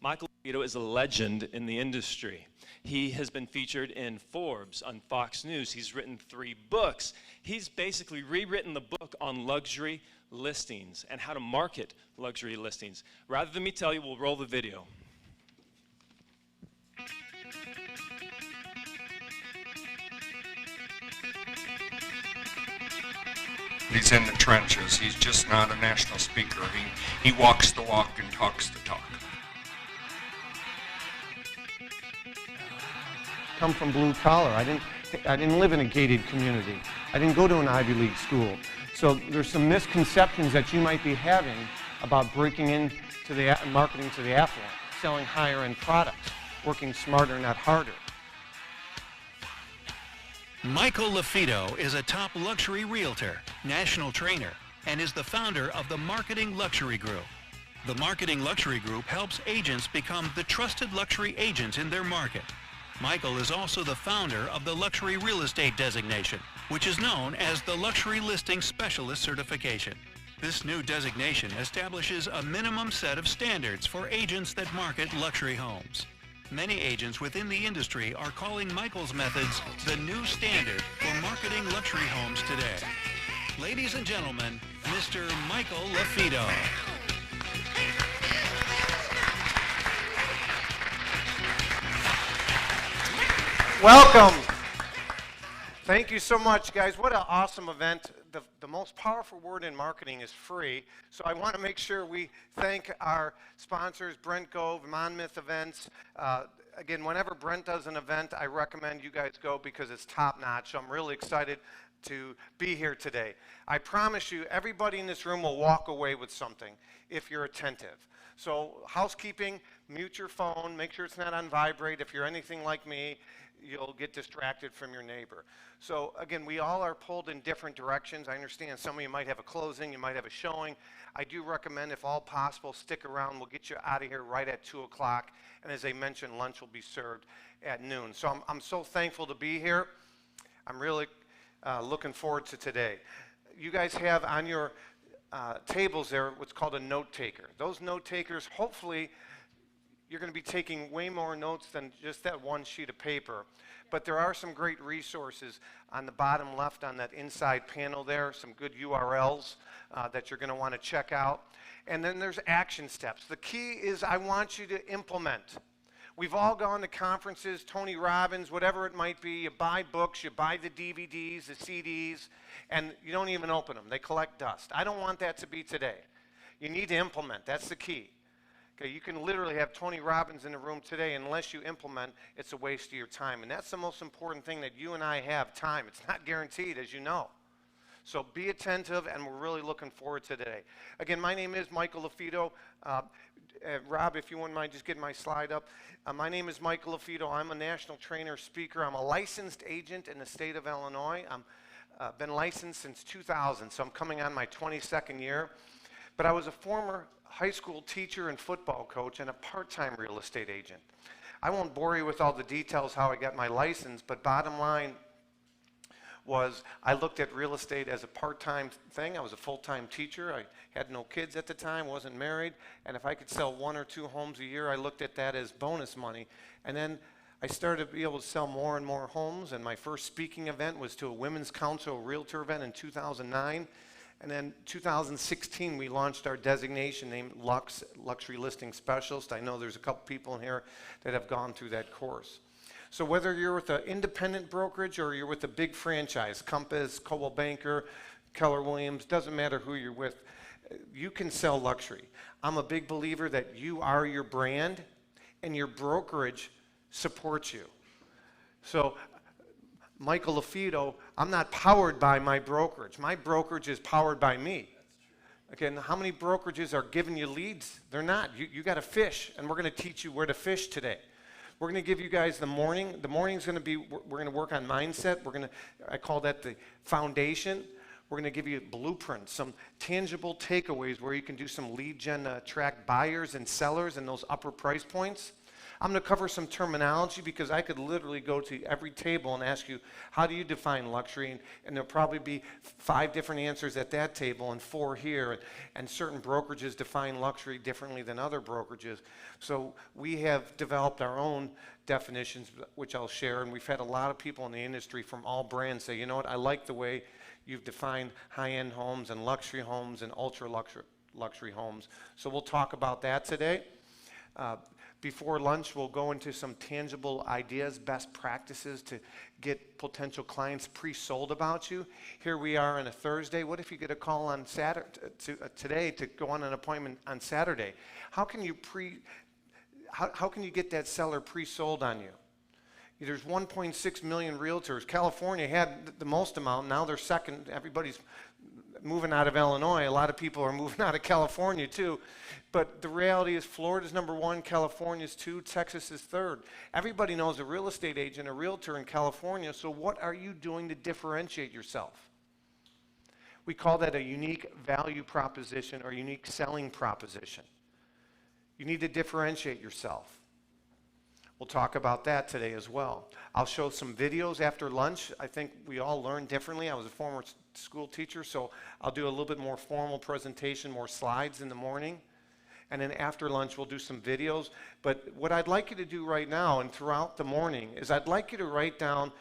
Michael LaFIDO is a legend in the industry. He has been featured in Forbes, on Fox News. He's written 3 books. He's basically rewritten the book on luxury listings and how to market luxury listings. Rather than me tell you, we'll roll the video. He's in the trenches. He's just not a national speaker. He walks the walk and talks the talk. Come from blue collar. I didn't live in a gated community. I didn't go to an Ivy League school. So there's some misconceptions that you might be having about breaking into the marketing to the affluent, selling higher end products, working smarter, not harder. Michael LaFIDO is a top luxury realtor, national trainer, and is the founder of the Marketing Luxury Group. The Marketing Luxury Group helps agents become the trusted luxury agents in their market. Michael is also the founder of the Luxury Real Estate Designation, which is known as the Luxury Listing Specialist Certification. This new designation establishes a minimum set of standards for agents that market luxury homes. Many agents within the industry are calling Michael's methods the new standard for marketing luxury homes today. Ladies and gentlemen, Mr. Michael LaFIDO. Welcome. Thank you so much, guys. What an awesome event. The most powerful word in marketing is free. So I want to make sure we thank our sponsors, Brent, Gove, Monmouth Events. Again, whenever Brent does an event, I recommend you guys go because it's top notch. So I'm really excited to be here today. I promise you, everybody in this room will walk away with something if you're attentive. So housekeeping, mute your phone, make sure it's not on vibrate. If you're anything like me, you'll get distracted from your neighbor. So again, we all are pulled in different directions. I understand some of you might have a closing, you might have a showing. I do recommend, if all possible, stick around. We'll get you out of here right at 2 o'clock. And as I mentioned, lunch will be served at noon. So I'm so thankful to be here. I'm really looking forward to today. You guys have on your tables there what's called a note taker. Those note takers, hopefully, you're going to be taking way more notes than just that one sheet of paper. But there are some great resources on the bottom left on that inside panel there, some good URLs that you're going to want to check out. And then there's action steps. The key is I want you to implement. We've all gone to conferences, Tony Robbins, whatever it might be. You buy books, you buy the DVDs, the CDs, and you don't even open them. They collect dust. I don't want that to be today. You need to implement. That's the key. Okay, you can literally have Tony Robbins in the room today. Unless you implement, it's a waste of your time. And that's the most important thing, that you and I have time. It's not guaranteed, as you know. So be attentive, and we're really looking forward to today. Again, my name is Michael LaFIDO. Rob, if you wouldn't mind just getting my slide up. My name is Michael LaFIDO. I'm a national trainer, speaker. I'm a licensed agent in the state of Illinois. I've been licensed since 2000, so I'm coming on my 22nd year. But I was a former high school teacher and football coach and a part-time real estate agent. I won't bore you with all the details how I got my license, but bottom line was I looked at real estate as a part-time thing. I was a full-time teacher. I had no kids at the time, wasn't married, and if I could sell 1 or 2 homes a year, I looked at that as bonus money. And then I started to be able to sell more and more homes, and my first speaking event was to a Women's Council Realtor event in 2009. And then 2016, we launched our designation named Luxury Listing Specialist. I know there's a couple people in here that have gone through that course. So whether you're with an independent brokerage or you're with a big franchise, Compass, Coldwell Banker, Keller Williams, doesn't matter who you're with, you can sell luxury. I'm a big believer that you are your brand and your brokerage supports you. So Michael LaFIDO, I'm not powered by my brokerage. My brokerage is powered by me. Okay, and how many brokerages are giving you leads? They're not. You got to fish, and we're going to teach you where to fish today. We're going to give you guys the morning. The morning's going to be, we're going to work on mindset. I call that the foundation. We're going to give you blueprints, some tangible takeaways where you can do some lead gen to attract buyers and sellers in those upper price points. I'm going to cover some terminology because I could literally go to every table and ask you, how do you define luxury? And there'll probably be 5 different answers at that table and 4 here. And certain brokerages define luxury differently than other brokerages. So we have developed our own definitions, which I'll share. And we've had a lot of people in the industry from all brands say, you know what, I like the way you've defined high-end homes and luxury homes and ultra-luxury homes. So we'll talk about that today. Before lunch, we'll go into some tangible ideas, best practices to get potential clients pre-sold about you. Here we are on a Thursday. What if you get a call on Saturday today to go on an appointment on Saturday? How can you get that seller pre-sold on you? There's 1.6 million realtors. California had the most amount. Now they're second. Everybody's moving out of Illinois. A lot of people are moving out of California too. But the reality is Florida's number 1, California's 2, Texas is 3rd. Everybody knows a real estate agent, a realtor in California, so what are you doing to differentiate yourself? We call that a unique value proposition or unique selling proposition. You need to differentiate yourself. We'll talk about that today as well. I'll show some videos after lunch. I think we all learn differently. I was a former school teacher, so I'll do a little bit more formal presentation, more slides in the morning. And then after lunch, we'll do some videos. But what I'd like you to do right now and throughout the morning is I'd like you to write down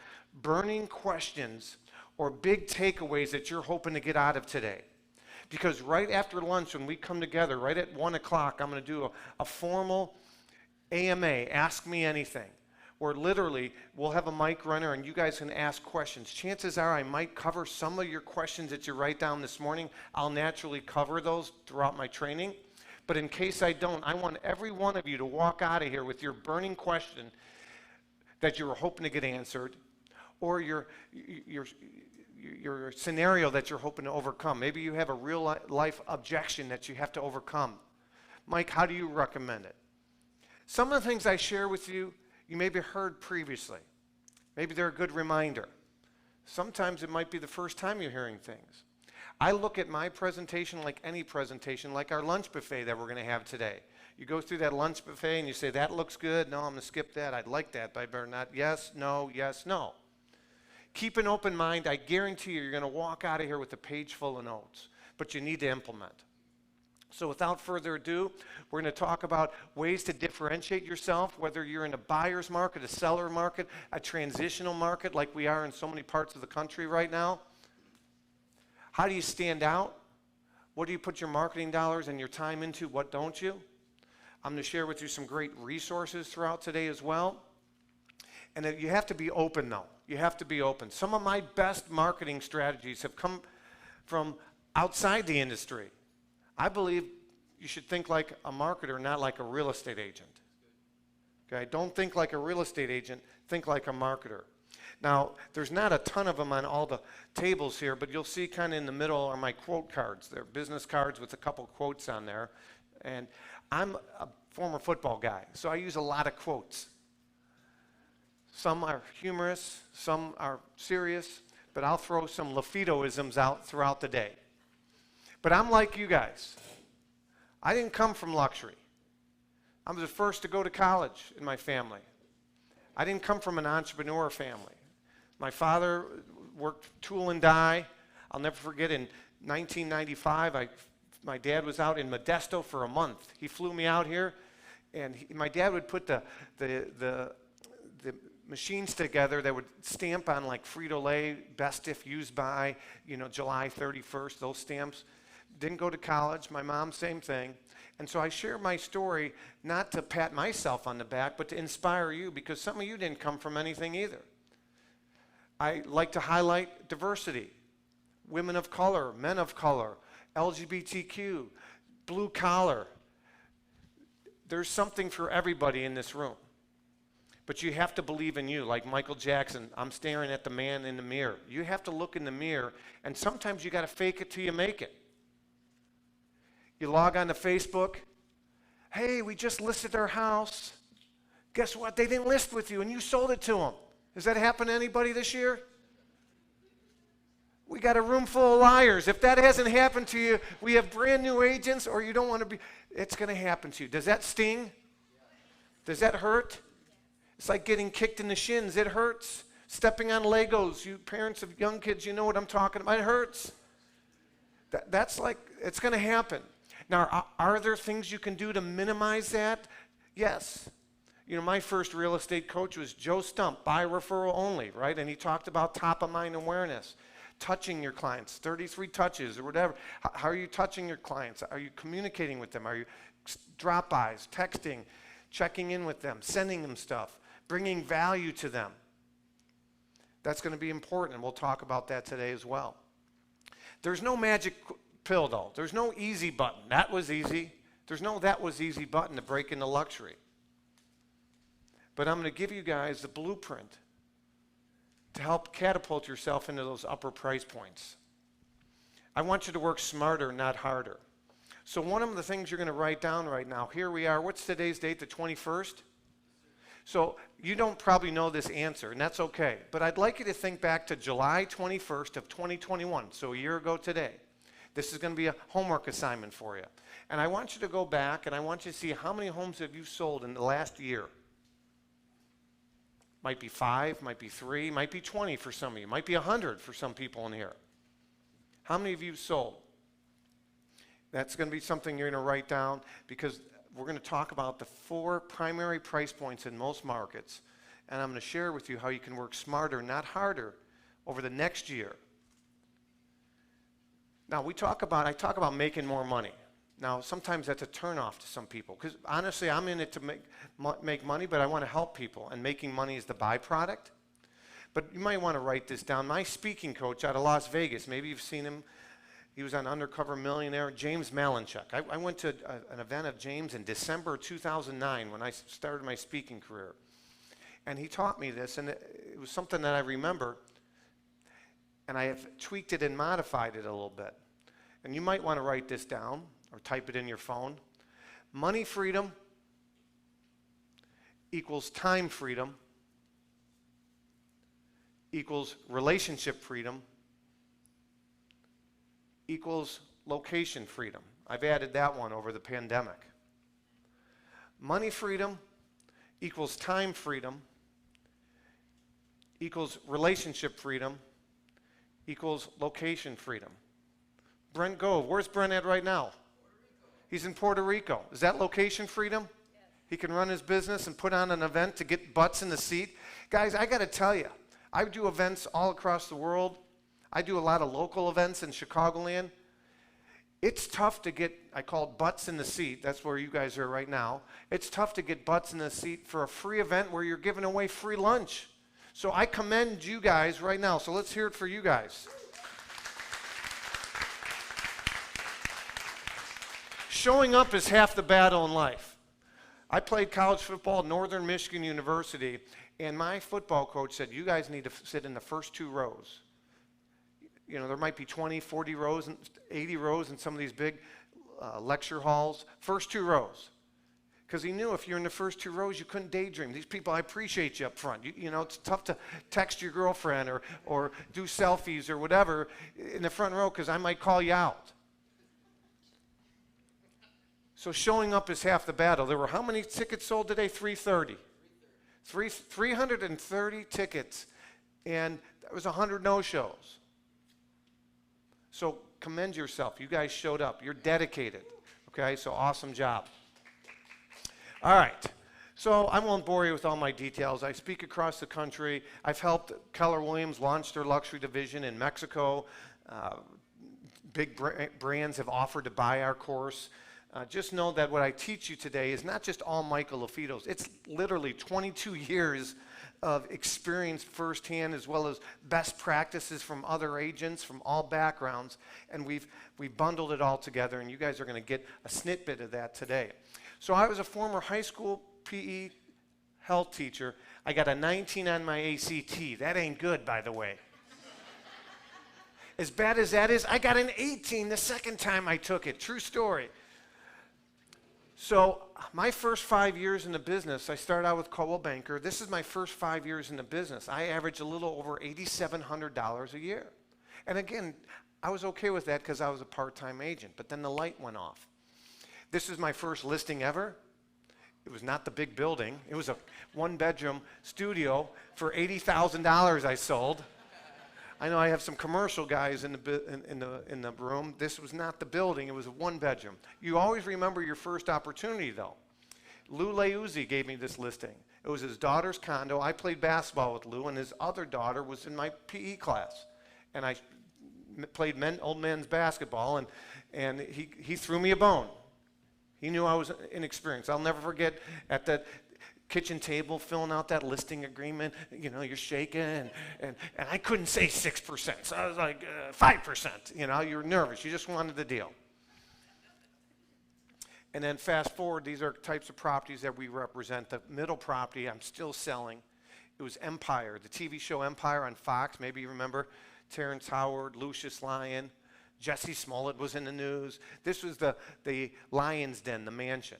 burning questions or big takeaways that you're hoping to get out of today. Because right after lunch, when we come together, right at 1 o'clock, I'm going to do a formal AMA, Ask Me Anything, where literally we'll have a mic runner and you guys can ask questions. Chances are I might cover some of your questions that you write down this morning. I'll naturally cover those throughout my training. But in case I don't, I want every one of you to walk out of here with your burning question that you were hoping to get answered, or your scenario that you're hoping to overcome. Maybe you have a real life objection that you have to overcome. Mike, how do you recommend it? Some of the things I share with you, you maybe heard previously. Maybe they're a good reminder. Sometimes it might be the first time you're hearing things. I look at my presentation like any presentation, like our lunch buffet that we're going to have today. You go through that lunch buffet and you say, that looks good. No, I'm going to skip that. I'd like that, but I better not. Yes, no, yes, no. Keep an open mind. I guarantee you're going to walk out of here with a page full of notes, but you need to implement. So without further ado, we're going to talk about ways to differentiate yourself, whether you're in a buyer's market, a seller market, a transitional market like we are in so many parts of the country right now. How do you stand out? What do you put your marketing dollars and your time into? What don't you? I'm going to share with you some great resources throughout today as well. And you have to be open, though. You have to be open. Some of my best marketing strategies have come from outside the industry. I believe you should think like a marketer, not like a real estate agent. Okay? Don't think like a real estate agent. Think like a marketer. Now, there's not a ton of them on all the tables here, but you'll see kind of in the middle are my quote cards. They're business cards with a couple quotes on there. And I'm a former football guy, so I use a lot of quotes. Some are humorous, some are serious, but I'll throw some LAFIDO-isms out throughout the day. But I'm like you guys. I didn't come from luxury. I was the first to go to college in my family. I didn't come from an entrepreneur family. My father worked tool and die. I'll never forget in 1995, my dad was out in Modesto for a month. He flew me out here, and my dad would put the machines together that would stamp on like Frito-Lay, best if used by, July 31st, those stamps. Didn't go to college. My mom, same thing. And so I share my story not to pat myself on the back, but to inspire you, because some of you didn't come from anything either. I like to highlight diversity. Women of color, men of color, LGBTQ, blue collar. There's something for everybody in this room. But you have to believe in you. Like Michael Jackson, I'm staring at the man in the mirror. You have to look in the mirror, and sometimes you got to fake it till you make it. You log on to Facebook. Hey, we just listed our house. Guess what? They didn't list with you, and you sold it to them. Has that happened to anybody this year? We got a room full of liars. If that hasn't happened to you, we have brand new agents, or you don't want to be. It's going to happen to you. Does that sting? Does that hurt? It's like getting kicked in the shins. It hurts. Stepping on Legos. You parents of young kids, you know what I'm talking about. It hurts. That's like, it's going to happen. Now, are there things you can do to minimize that? Yes. You know, my first real estate coach was Joe Stump, by referral only, right? And he talked about top of mind awareness, touching your clients, 33 touches or whatever. How are you touching your clients? Are you communicating with them? Are you drop-bys, texting, checking in with them, sending them stuff, bringing value to them? That's going to be important, and we'll talk about that today as well. There's no magic pill, though. There's no easy button. That was easy. There's no that was easy button to break into luxury. But I'm going to give you guys the blueprint to help catapult yourself into those upper price points. I want you to work smarter, not harder. So one of the things you're going to write down right now, here we are. What's today's date, the 21st? So you don't probably know this answer, and that's okay. But I'd like you to think back to July 21st of 2021, so a year ago today. This is going to be a homework assignment for you. And I want you to go back, and I want you to see how many homes have you sold in the last year. Might be 5, might be 3, might be 20 for some of you, might be 100 for some people in here. How many of you sold? That's going to be something you're going to write down, because we're going to talk about the 4 primary price points in most markets, and I'm going to share with you how you can work smarter, not harder, over the next year. Now, I talk about making more money. Now, sometimes that's a turnoff to some people, because honestly, I'm in it to make money, but I want to help people, and making money is the byproduct. But you might want to write this down. My speaking coach out of Las Vegas, maybe you've seen him. He was on Undercover Millionaire, James Malinchuk. I went to an event of James in December 2009 when I started my speaking career. And he taught me this, and it was something that I remember, and I have tweaked it and modified it a little bit. And you might want to write this down or type it in your phone. Money freedom equals time freedom equals relationship freedom equals location freedom. I've added that one over the pandemic. Money freedom equals time freedom equals relationship freedom equals location freedom. Brent Gove, where's Brent at right now? He's in Puerto Rico. Is that location freedom? Yes. He can run his business and put on an event to get butts in the seat. Guys, I got to tell you, I do events all across the world. I do a lot of local events in Chicagoland. It's tough to get, I call it butts in the seat. That's where you guys are right now. It's tough to get butts in the seat for a free event where you're giving away free lunch. So I commend you guys right now. So let's hear it for you guys. Showing up is half the battle in life. I played college football at Northern Michigan University, and my football coach said, you guys need to sit in the first 2 rows. You know, there might be 20, 40 rows, and 80 rows in some of these big lecture halls. First 2 rows. Because he knew if you're in the first 2 rows, you couldn't daydream. These people, I appreciate you up front. You know, it's tough to text your girlfriend or do selfies or whatever in the front row because I might call you out. So showing up is half the battle. There were how many tickets sold today? 330. 330 tickets, and there was 100 no-shows. So commend yourself. You guys showed up. You're dedicated. Okay, so awesome job. All right. So I won't bore you with all my details. I speak across the country. I've helped Keller Williams launch their luxury division in Mexico. Big brands have offered to buy our course. Just know that what I teach you today is not just all Michael LaFido's. It's literally 22 years of experience firsthand, as well as best practices from other agents from all backgrounds. And we've bundled it all together, and you guys are going to get a snippet of that today. So I was a former high school PE health teacher. I got a 19 on my ACT. That ain't good, by the way. As bad as that is, I got an 18 the second time I took it. True story. So my first 5 years in the business, I started out with Coldwell Banker. This is my first 5 years in the business. I averaged a little over $8,700 a year. And again, I was okay with that because I was a part-time agent. But then the light went off. This is my first listing ever. It was not the big building. It was a one-bedroom studio for $80,000 I sold. I know I have some commercial guys in the room. This was not the building. It was a one-bedroom. You always remember your first opportunity, though. Lou Leuzzi gave me this listing. It was his daughter's condo. I played basketball with Lou, and his other daughter was in my PE class. And I played old men's basketball, and he threw me a bone. He knew I was inexperienced. I'll never forget at the kitchen table filling out that listing agreement. You know, you're shaking, and I couldn't say 6%. So I was like 5%. You know, you're nervous. You just wanted the deal. And then fast forward, these are types of properties that we represent. The middle property I'm still selling. It was Empire, the TV show Empire on Fox. Maybe you remember Terrence Howard, Lucius Lyon. Jesse Smollett was in the news. This was the Lion's Den, the mansion.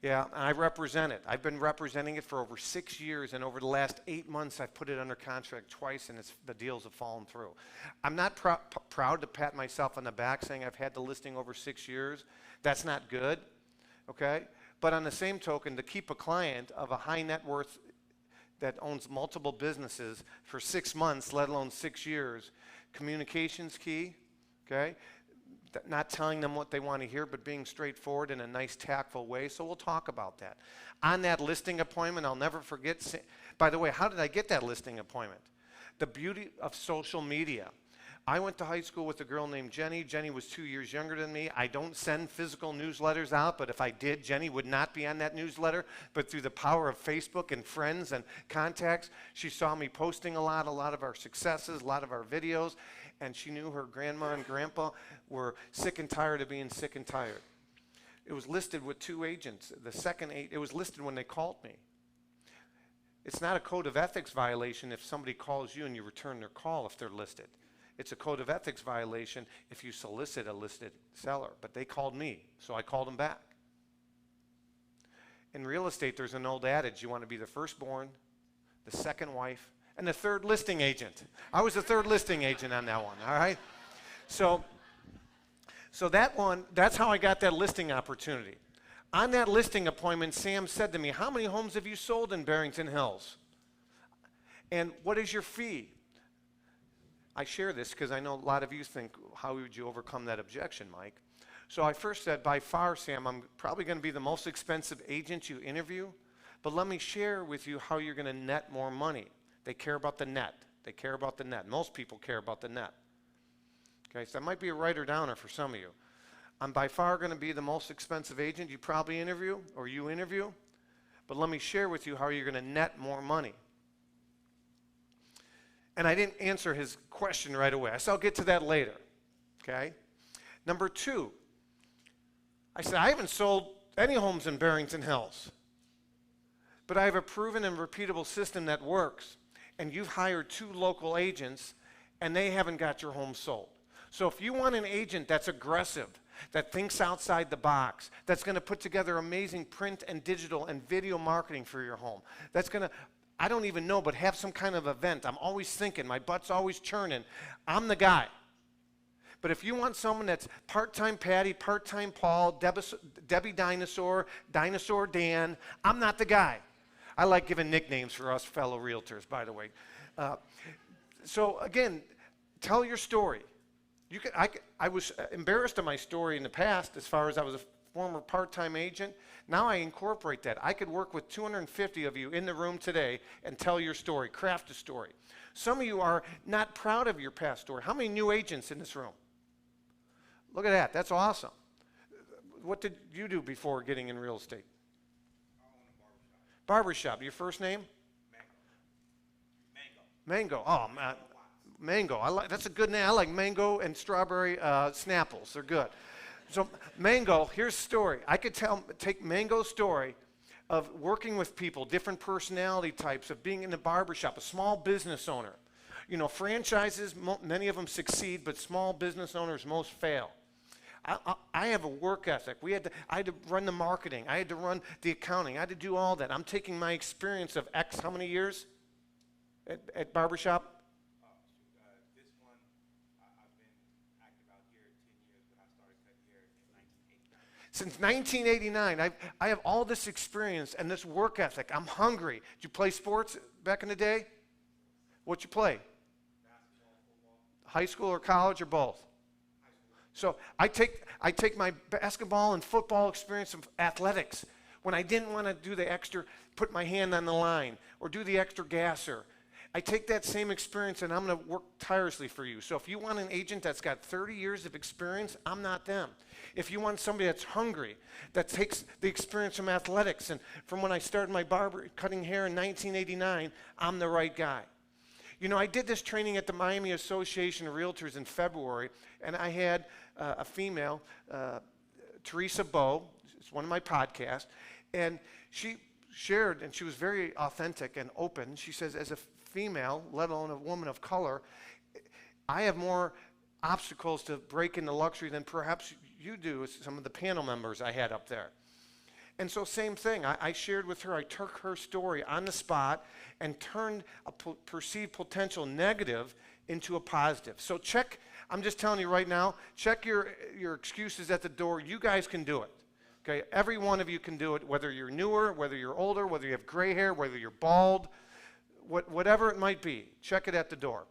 Yeah, and I represent it. I've been representing it for over 6 years, and over the last 8 months, I've put it under contract twice, and the deals have fallen through. I'm not proud to pat myself on the back saying I've had the listing over 6 years. That's not good, okay? But on the same token, to keep a client of a high net worth that owns multiple businesses for 6 months, let alone 6 years, communication's key. Okay? Not telling them what they want to hear, but being straightforward in a nice, tactful way. So we'll talk about that. On that listing appointment, I'll never forget. By the way, how did I get that listing appointment? The beauty of social media. I went to high school with a girl named Jenny. Jenny was 2 years younger than me. I don't send physical newsletters out, but if I did, Jenny would not be on that newsletter. But through the power of Facebook and friends and contacts, she saw me posting a lot of our successes, a lot of our videos. And she knew her grandma and grandpa were sick and tired of being sick and tired. It was listed with 2 agents. It was listed when they called me. It's not a code of ethics violation if somebody calls you and you return their call if they're listed. It's a code of ethics violation if you solicit a listed seller. But they called me, so I called them back. In real estate, there's an old adage: you want to be the firstborn, the second wife, and the third listing agent. I was the third listing agent on that one, all right? So that one, that's how I got that listing opportunity. On that listing appointment, Sam said to me, how many homes have you sold in Barrington Hills? And what is your fee? I share this because I know a lot of you think, how would you overcome that objection, Mike? So I first said, by far, Sam, I'm probably going to be the most expensive agent you interview, but let me share with you how you're going to net more money. They care about the net. They care about the net. Most people care about the net. Okay, so that might be a writer downer for some of you. I'm by far going to be the most expensive agent you probably interview, or you interview, but let me share with you how you're going to net more money. And I didn't answer his question right away. I said, I'll get to that later. Okay? Number 2, I said, I haven't sold any homes in Barrington Hills, but I have a proven and repeatable system that works. And you've hired 2 local agents, and they haven't got your home sold. So if you want an agent that's aggressive, that thinks outside the box, that's going to put together amazing print and digital and video marketing for your home, that's going to, I don't even know, but have some kind of event. I'm always thinking, my butt's always churning. I'm the guy. But if you want someone that's part-time Patty, part-time Paul, Debbie Dinosaur, Dinosaur Dan, I'm not the guy. I like giving nicknames for us fellow realtors, by the way. So again, tell your story. I was embarrassed of my story in the past as far as I was a former part-time agent. Now I incorporate that. I could work with 250 of you in the room today and tell your story, craft a story. Some of you are not proud of your past story. How many new agents in this room? Look at that. That's awesome. What did you do before getting in real estate? Barbershop. Your first name? Mango. Oh, Mango. That's a good name. I like mango and strawberry Snapples. They're good. So Mango, here's the story. I could take Mango's story of working with people, different personality types, of being in the barbershop, a small business owner. You know, franchises, many of them succeed, but small business owners most fail. I have a work ethic. I had to run the marketing. I had to run the accounting. I had to do all that. I'm taking my experience of X, how many years at barbershop? This one, I've been active out here 10 years, but I started cutting hair in 1989. Since 1989, I have all this experience and this work ethic. I'm hungry. Did you play sports back in the day? What'd you play? Basketball, football. High school or college or both? So I take my basketball and football experience of athletics. When I didn't want to do the extra, put my hand on the line or do the extra gasser, I take that same experience and I'm going to work tirelessly for you. So if you want an agent that's got 30 years of experience, I'm not them. If you want somebody that's hungry, that takes the experience from athletics and from when I started my barber cutting hair in 1989, I'm the right guy. You know, I did this training at the Miami Association of Realtors in February, and I had a female, Teresa Bowe, it's one of my podcasts, and she shared, and she was very authentic and open. She says, as a female, let alone a woman of color, I have more obstacles to break into luxury than perhaps you do as some of the panel members I had up there. And so same thing, I shared with her, I took her story on the spot and turned a perceived potential negative into a positive. So check, I'm just telling you right now, check your excuses at the door. You guys can do it. Okay, every one of you can do it, whether you're newer, whether you're older, whether you have gray hair, whether you're bald, whatever it might be, check it at the door.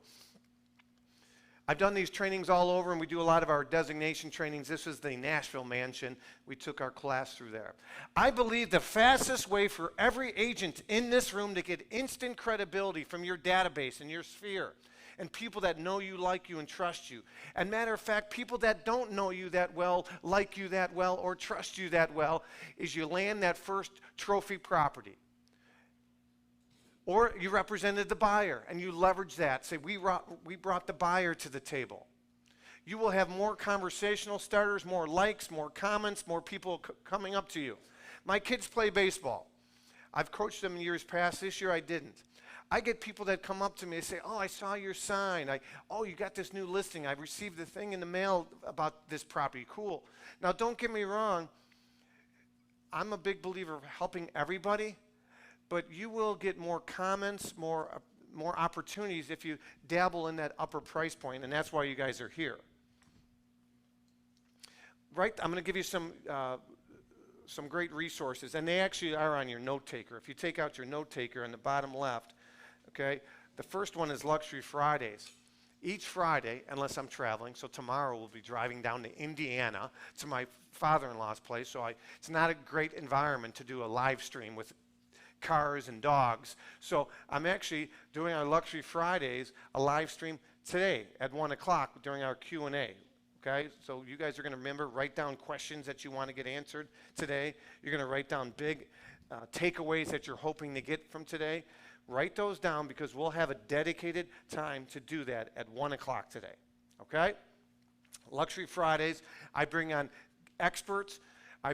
I've done these trainings all over, and we do a lot of our designation trainings. This is the Nashville mansion. We took our class through there. I believe the fastest way for every agent in this room to get instant credibility from your database and your sphere and people that know you, like you, and trust you. And matter of fact, people that don't know you that well, like you that well, or trust you that well, is you land that first trophy property. Or you represented the buyer and you leverage that. Say, we brought the buyer to the table. You will have more conversational starters, more likes, more comments, more people coming up to you. My kids play baseball. I've coached them in years past. This year I didn't. I get people that come up to me and say, oh, I saw your sign. Oh, you got this new listing. I received the thing in the mail about this property. Cool. Now, don't get me wrong. I'm a big believer of helping everybody. But you will get more comments, more opportunities if you dabble in that upper price point, and that's why you guys are here. Right, I'm going to give you some great resources, and they actually are on your note taker. If you take out your note taker in the bottom left, okay, the first one is Luxury Fridays. Each Friday, unless I'm traveling, so tomorrow we'll be driving down to Indiana to my father-in-law's place, so it's not a great environment to do a live stream with cars and dogs. So I'm actually doing our Luxury Fridays, a live stream today at 1 o'clock during our Q&A. Okay, so you guys are going to remember, write down questions that you want to get answered today. You're going to write down big takeaways that you're hoping to get from today. Write those down because we'll have a dedicated time to do that at 1 o'clock today. Okay? Luxury Fridays, I bring on experts. I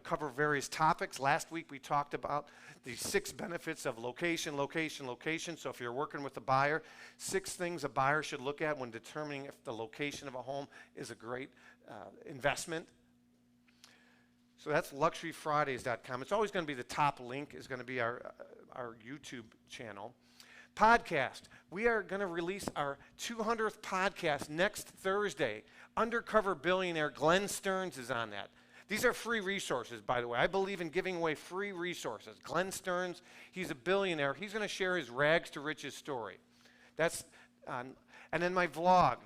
cover various topics. Last week we talked about the 6 benefits of location, location, location. So if you're working with a buyer, 6 things a buyer should look at when determining if the location of a home is a great investment. So that's luxuryfridays.com. It's always going to be the top link is going to be our YouTube channel. Podcast. We are going to release our 200th podcast next Thursday. Undercover Billionaire Glenn Stearns is on that. These are free resources, by the way. I believe in giving away free resources. Glenn Stearns, he's a billionaire. He's going to share his rags to riches story. That's and then my vlog.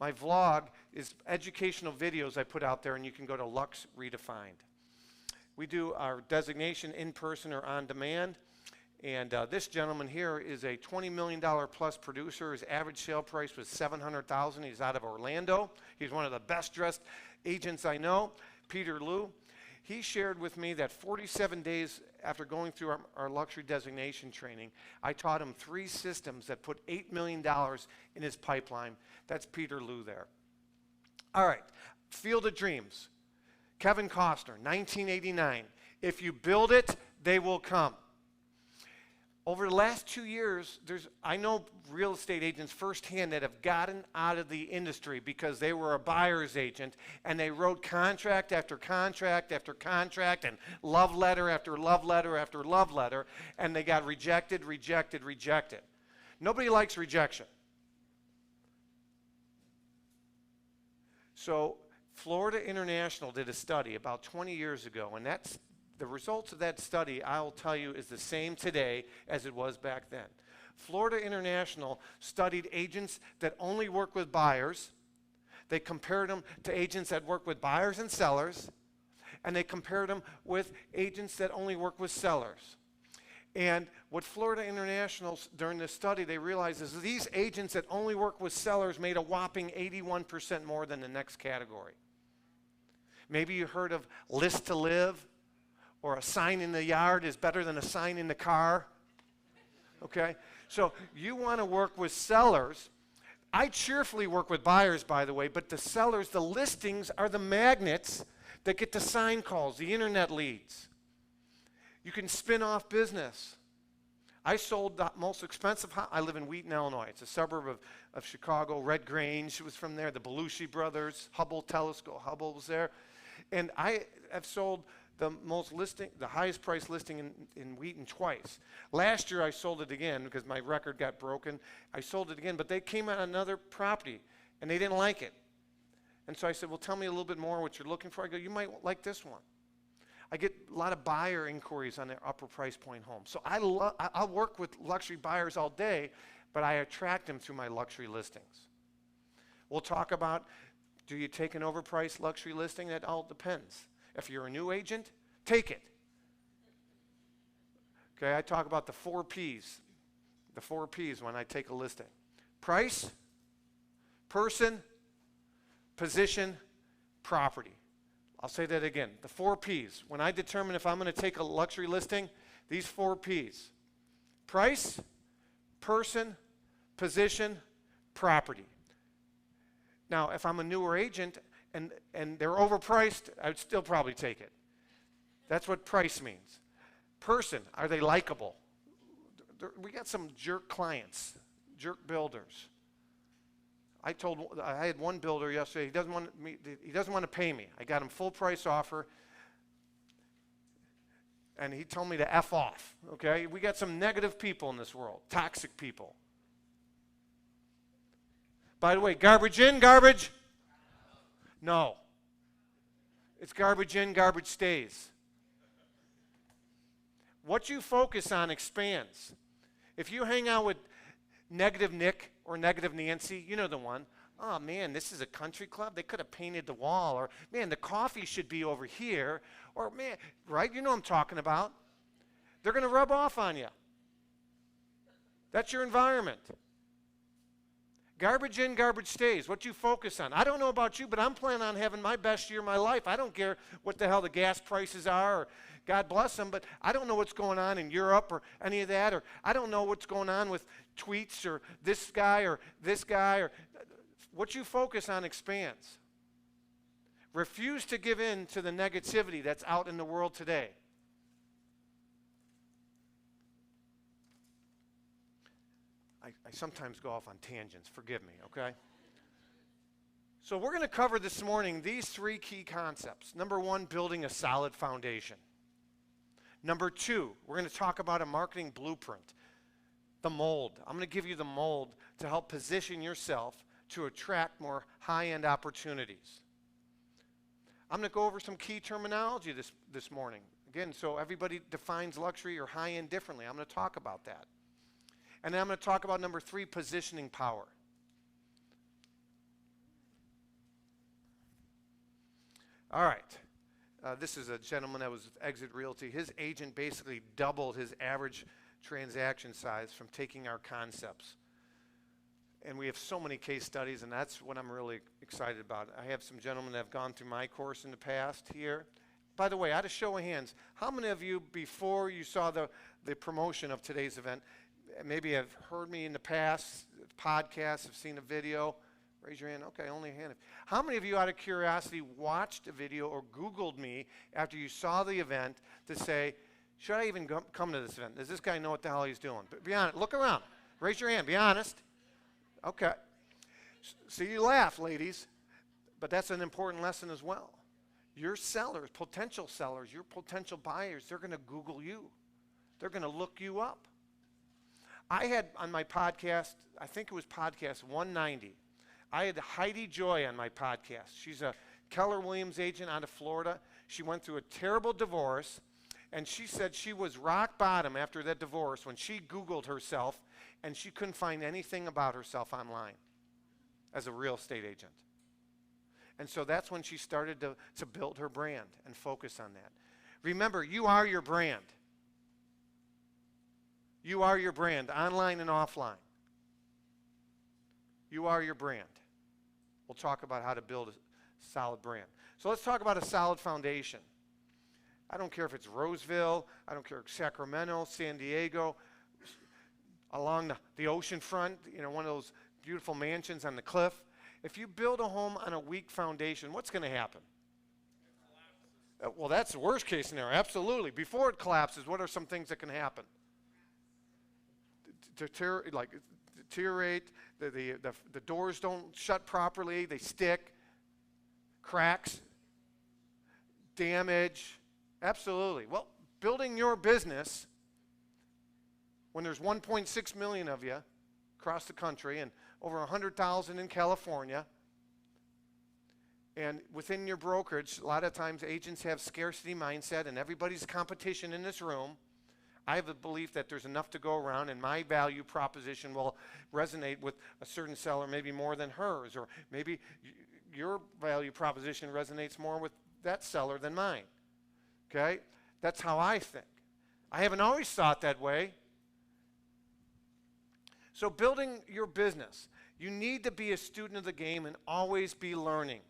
My vlog is educational videos I put out there, and you can go to Lux Redefined. We do our designation in person or on demand. And this gentleman here is a $20 million plus producer. His average sale price was $700,000. He's out of Orlando. He's one of the best dressed agents I know. Peter Liu, he shared with me that 47 days after going through our luxury designation training, I taught him 3 systems that put $8 million in his pipeline. That's Peter Liu there. All right, Field of Dreams. Kevin Costner, 1989. If you build it, they will come. Over the last 2 years, I know real estate agents firsthand that have gotten out of the industry because they were a buyer's agent and they wrote contract after contract after contract and love letter after love letter after love letter, and they got rejected, rejected, rejected. Nobody likes rejection. So Florida International did a study about 20 years ago, and that's the results of that study, I'll tell you, is the same today as it was back then. Florida International studied agents that only work with buyers. They compared them to agents that work with buyers and sellers, and they compared them with agents that only work with sellers. And what Florida International, during this study, they realized is these agents that only work with sellers made a whopping 81% more than the next category. Maybe you heard of list to live, or a sign in the yard is better than a sign in the car. Okay? So you want to work with sellers. I cheerfully work with buyers, by the way, but the sellers, the listings are the magnets that get the sign calls, the internet leads. You can spin off business. I sold the most expensive house. I live in Wheaton, Illinois. It's a suburb of Chicago. Red Grange was from there. The Belushi brothers, Hubble telescope, Hubble was there. And I have sold the highest price listing in Wheaton twice. Last year I sold it again because my record got broken. I sold it again, but they came on another property and they didn't like it. And so I said, well, tell me a little bit more what you're looking for. I go, you might like this one. I get a lot of buyer inquiries on their upper price point homes. So I'll work with luxury buyers all day, but I attract them through my luxury listings. We'll talk about, do you take an overpriced luxury listing? That all depends. If you're a new agent, take it. Okay, I talk about the 4 Ps. The 4 Ps when I take a listing. Price, person, position, property. I'll say that again. The 4 Ps. When I determine if I'm going to take a luxury listing, these 4 Ps. Price, person, position, property. Now, if I'm a newer agent and they're overpriced, I would still probably take it. That's what price means. Person, are they likable? We got some jerk clients, jerk builders. I had one builder yesterday, he doesn't want to pay me. I got him full price offer, and he told me to F off, okay? We got some negative people in this world, toxic people. By the way, garbage in, garbage? No. It's garbage in, garbage stays. What you focus on expands. If you hang out with negative Nick or negative Nancy, you know the one. Oh man, this is a country club. They could have painted the wall. Or man, the coffee should be over here. Or man, right? You know what I'm talking about. They're going to rub off on you. That's your environment. Garbage in, garbage stays. What you focus on. I don't know about you, but I'm planning on having my best year of my life. I don't care what the hell the gas prices are, or God bless them, but I don't know what's going on in Europe or any of that, or I don't know what's going on with tweets or this guy or this guy. Or what you focus on expands. Refuse to give in to the negativity that's out in the world today. I sometimes go off on tangents. Forgive me, okay? So we're going to cover this morning these 3 key concepts. Number 1, building a solid foundation. Number 2, we're going to talk about a marketing blueprint, the mold. I'm going to give you the mold to help position yourself to attract more high-end opportunities. I'm going to go over some key terminology this morning. Again, so everybody defines luxury or high-end differently. I'm going to talk about that. And then I'm going to talk about number 3, positioning power. All right. This is a gentleman that was with Exit Realty. His agent basically doubled his average transaction size from taking our concepts. And we have so many case studies, and that's what I'm really excited about. I have some gentlemen that have gone through my course in the past here. By the way, out of show of hands, how many of you, before you saw the promotion of today's event, maybe have heard me in the past, podcasts, have seen a video? Raise your hand. Okay, only a hand. How many of you, out of curiosity, watched a video or Googled me after you saw the event to say, should I even come to this event? Does this guy know what the hell he's doing? But be honest. Look around. Raise your hand. Be honest. Okay. So you laugh, ladies, but that's an important lesson as well. Your sellers, potential sellers, your potential buyers, they're going to Google you. They're going to look you up. I had on my podcast, I think it was podcast 190, I had Heidi Joy on my podcast. She's a Keller Williams agent out of Florida. She went through a terrible divorce, and she said she was rock bottom after that divorce when she Googled herself, and she couldn't find anything about herself online as a real estate agent. And so that's when she started to build her brand and focus on that. Remember, you are your brand. You are your brand, online and offline. You are your brand. We'll talk about how to build a solid brand. So let's talk about a solid foundation. I don't care if it's Roseville, I don't care if it's Sacramento, San Diego, along the ocean front, one of those beautiful mansions on the cliff. If you build a home on a weak foundation, what's going to happen? Well, that's the worst case scenario, absolutely. Before it collapses, what are some things that can happen? Deteriorate, the doors don't shut properly, they stick, cracks, damage, absolutely. Well, building your business, when there's 1.6 million of you across the country and over 100,000 in California, and within your brokerage, a lot of times agents have scarcity mindset and everybody's competition in this room. I have a belief that there's enough to go around, and my value proposition will resonate with a certain seller maybe more than hers, or maybe your value proposition resonates more with that seller than mine. Okay? That's how I think. I haven't always thought that way. So building your business, you need to be a student of the game and always be learning.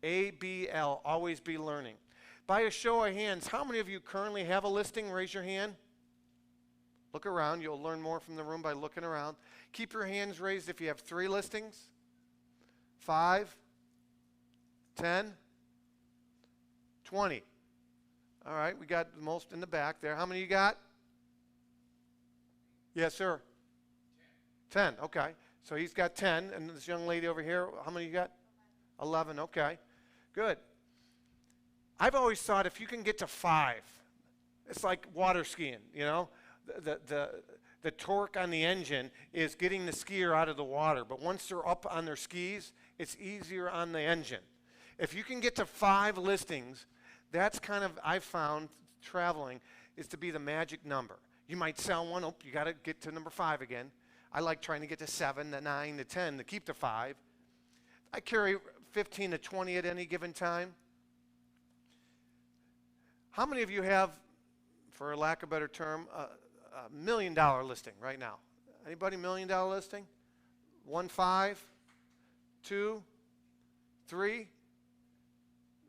ABL, always be learning. By a show of hands, how many of you currently have a listing? Raise your hand. Look around. You'll learn more from the room by looking around. Keep your hands raised if you have 3 listings, 5, 10, 20. All right, we got the most in the back there. How many you got? Yes, sir. 10, okay. So he's got 10, and this young lady over here, how many you got? 11, okay. Good. I've always thought if you can get to 5, it's like water skiing, The torque on the engine is getting the skier out of the water, but once they're up on their skis, it's easier on the engine. If you can get to 5 listings, that's kind of, I've found, traveling, is to be the magic number. You might sell one, you got to get to number 5 again. I like trying to get to 7, to 9, to 10, to keep the 5. I carry 15 to 20 at any given time. How many of you have, for lack of a better term, a $1 million listing right now? Anybody $1 million listing? 1, 5, 2, 3?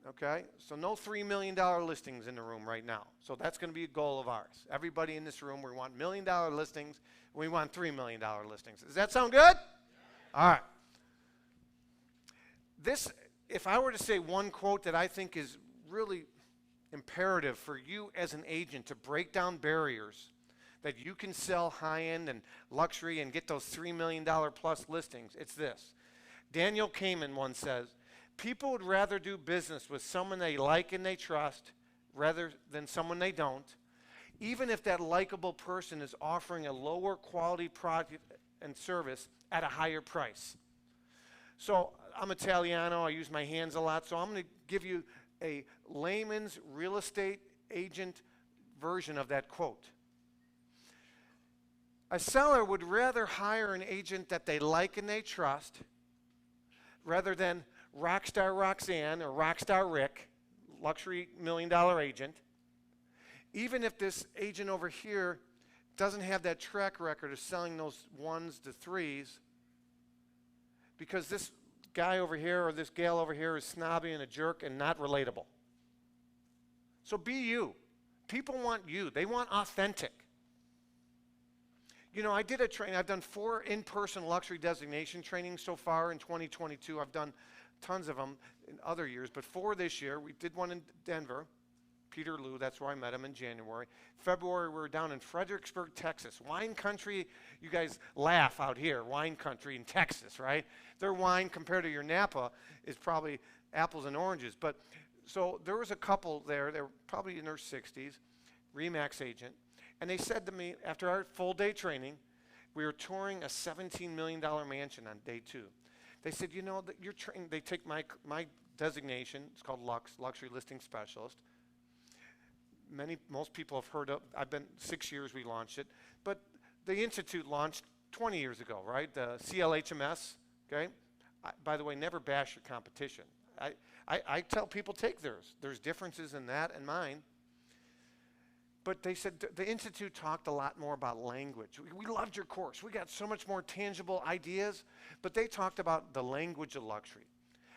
Okay, so no $3 million listings in the room right now. So that's going to be a goal of ours. Everybody in this room, we want $1 million listings. We want $3 million listings. Does that sound good? All right. If I were to say one quote that I think is really imperative for you as an agent to break down barriers that you can sell high-end and luxury and get those $3 million plus listings, it's this. Daniel Kahneman once says, people would rather do business with someone they like and they trust rather than someone they don't, even if that likable person is offering a lower quality product and service at a higher price. So I'm Italiano, I use my hands a lot, so I'm going to give you a layman's real estate agent version of that quote. A seller would rather hire an agent that they like and they trust rather than Rockstar Roxanne or Rockstar Rick, luxury $1 million agent, even if this agent over here doesn't have that track record of selling those 1s to 3s, because this guy over here or this gal over here is snobby and a jerk and not relatable. So be you. People want you. They want authentic. I did a training. I've done 4 in-person luxury designation trainings so far in 2022. I've done tons of them in other years, but 4 this year. We did one in Denver. Peter Liu, that's where I met him in January. February, we were down in Fredericksburg, Texas. Wine country, you guys laugh out here, wine country in Texas, right? Their wine compared to your Napa is probably apples and oranges. But so there was a couple there, they were probably in their 60s, RE/MAX agent, and they said to me, after our full day training, we were touring a $17 million mansion on day 2. They said, that you're trained, they take my designation. It's called Lux, Luxury Listing Specialist. Most people have heard of. I've been 6 years we launched it, but the institute launched 20 years ago, right? The CLHMS. Okay. By the way, never bash your competition. I tell people take theirs. There's differences in that and mine. But they said the institute talked a lot more about language. We loved your course. We got so much more tangible ideas. But they talked about the language of luxury.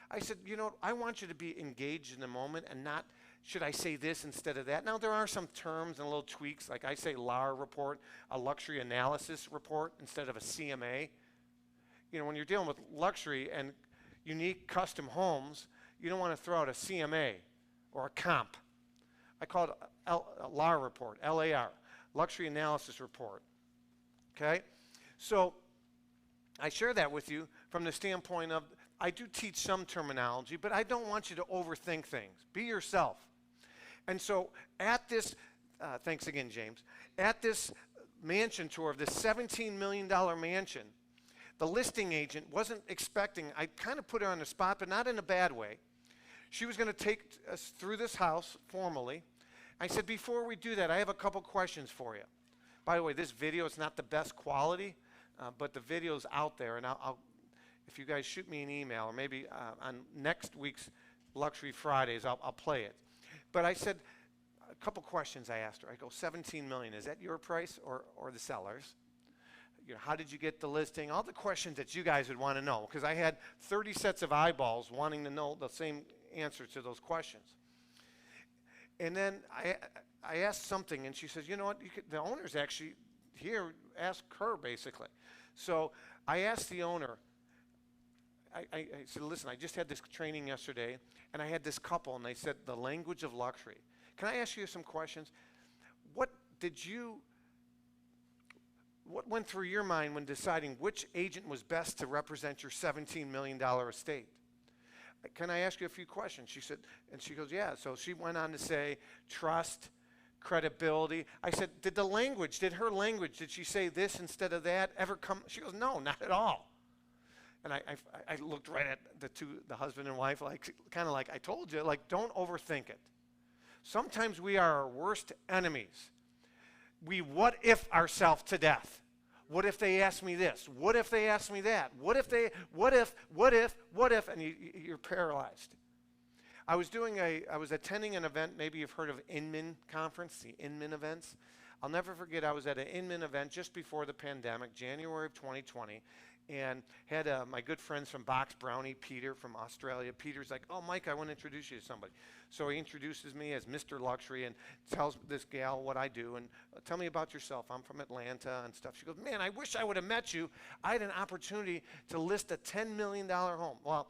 I said, you know, I want you to be engaged in the moment and not, should I say this instead of that? Now, there are some terms and little tweaks, like I say LAR report, a luxury analysis report instead of a CMA. You know, when you're dealing with luxury and unique custom homes, you don't want to throw out a CMA or a comp. I call it a LAR report, LAR, luxury analysis report. Okay? So I share that with you from the standpoint of I do teach some terminology, but I don't want you to overthink things. Be yourself. And so at this, thanks again, James, at this mansion tour of this $17 million mansion, the listing agent wasn't expecting, I kind of put her on the spot, but not in a bad way. She was going to take us through this house formally. I said, before we do that, I have a couple questions for you. By the way, this video is not the best quality, but the video's out there, and I'll if you guys shoot me an email, or maybe on next week's Luxury Fridays, I'll play it. But I said, a couple questions I asked her. I go, 17 million, is that your price or the seller's? You know, how did you get the listing? All the questions that you guys would want to know, because I had 30 sets of eyeballs wanting to know the same answer to those questions. And then I asked something, and she says, you know what, the owner's actually here, ask her, basically. So I asked the owner, I said, listen, I just had this training yesterday, and I had this couple, and they said the language of luxury. Can I ask you some questions? What went through your mind when deciding which agent was best to represent your $17 million estate? Can I ask you a few questions? She said, and she goes, yeah. So she went on to say trust, credibility. I said, did her language, did she say this instead of that ever come? She goes, no, not at all. And I looked right at the husband and wife, like kind of like I told you, like don't overthink it. Sometimes we are our worst enemies. We what if ourselves to death. What if they ask me this? What if they ask me that? What if, and you're paralyzed. I was attending an event, maybe you've heard of Inman Conference, the Inman events. I'll never forget, I was at an Inman event just before the pandemic, January of 2020, and had my good friends from Box Brownie, Peter from Australia. Peter's like, oh, Mike, I want to introduce you to somebody. So he introduces me as Mr. Luxury and tells this gal what I do. And tell me about yourself. I'm from Atlanta and stuff. She goes, man, I wish I would have met you. I had an opportunity to list a $10 million home. Well,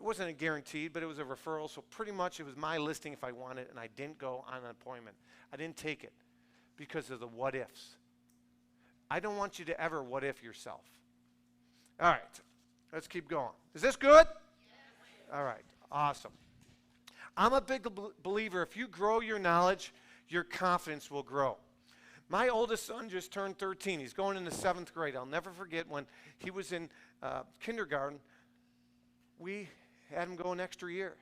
it wasn't a guaranteed, but it was a referral. So pretty much it was my listing if I wanted, and I didn't go on an appointment. I didn't take it because of the what ifs. I don't want you to ever what if yourself. All right, let's keep going. Is this good? Yes. All right, awesome. I'm a big believer, if you grow your knowledge, your confidence will grow. My oldest son just turned 13. He's going into 7th grade. I'll never forget when he was in kindergarten, we had him go an extra year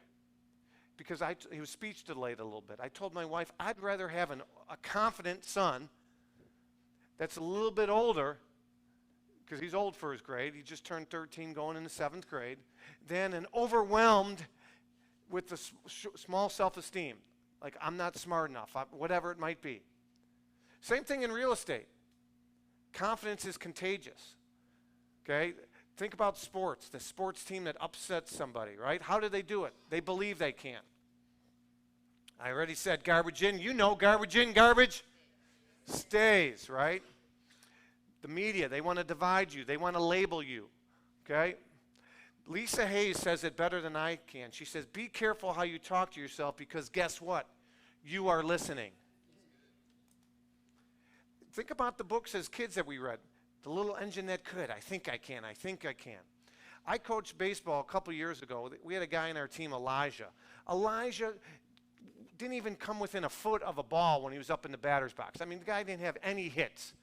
because he was speech delayed a little bit. I told my wife, I'd rather have a confident son that's a little bit older, because he's old for his grade. He just turned 13 going into 7th grade. Then an overwhelmed with the small self-esteem. Like, I'm not smart enough, whatever it might be. Same thing in real estate. Confidence is contagious. Okay? Think about sports. The sports team that upsets somebody, right? How do they do it? They believe they can. I already said garbage in. You know garbage in, garbage stays, right? The media, they want to divide you. They want to label you, okay? Lisa Hayes says it better than I can. She says, be careful how you talk to yourself because guess what? You are listening. Think about the books as kids that we read. The Little Engine That Could. I think I can. I think I can. I coached baseball a couple years ago. We had a guy on our team, Elijah. Elijah didn't even come within a foot of a ball when he was up in the batter's box. I mean, the guy didn't have any hits.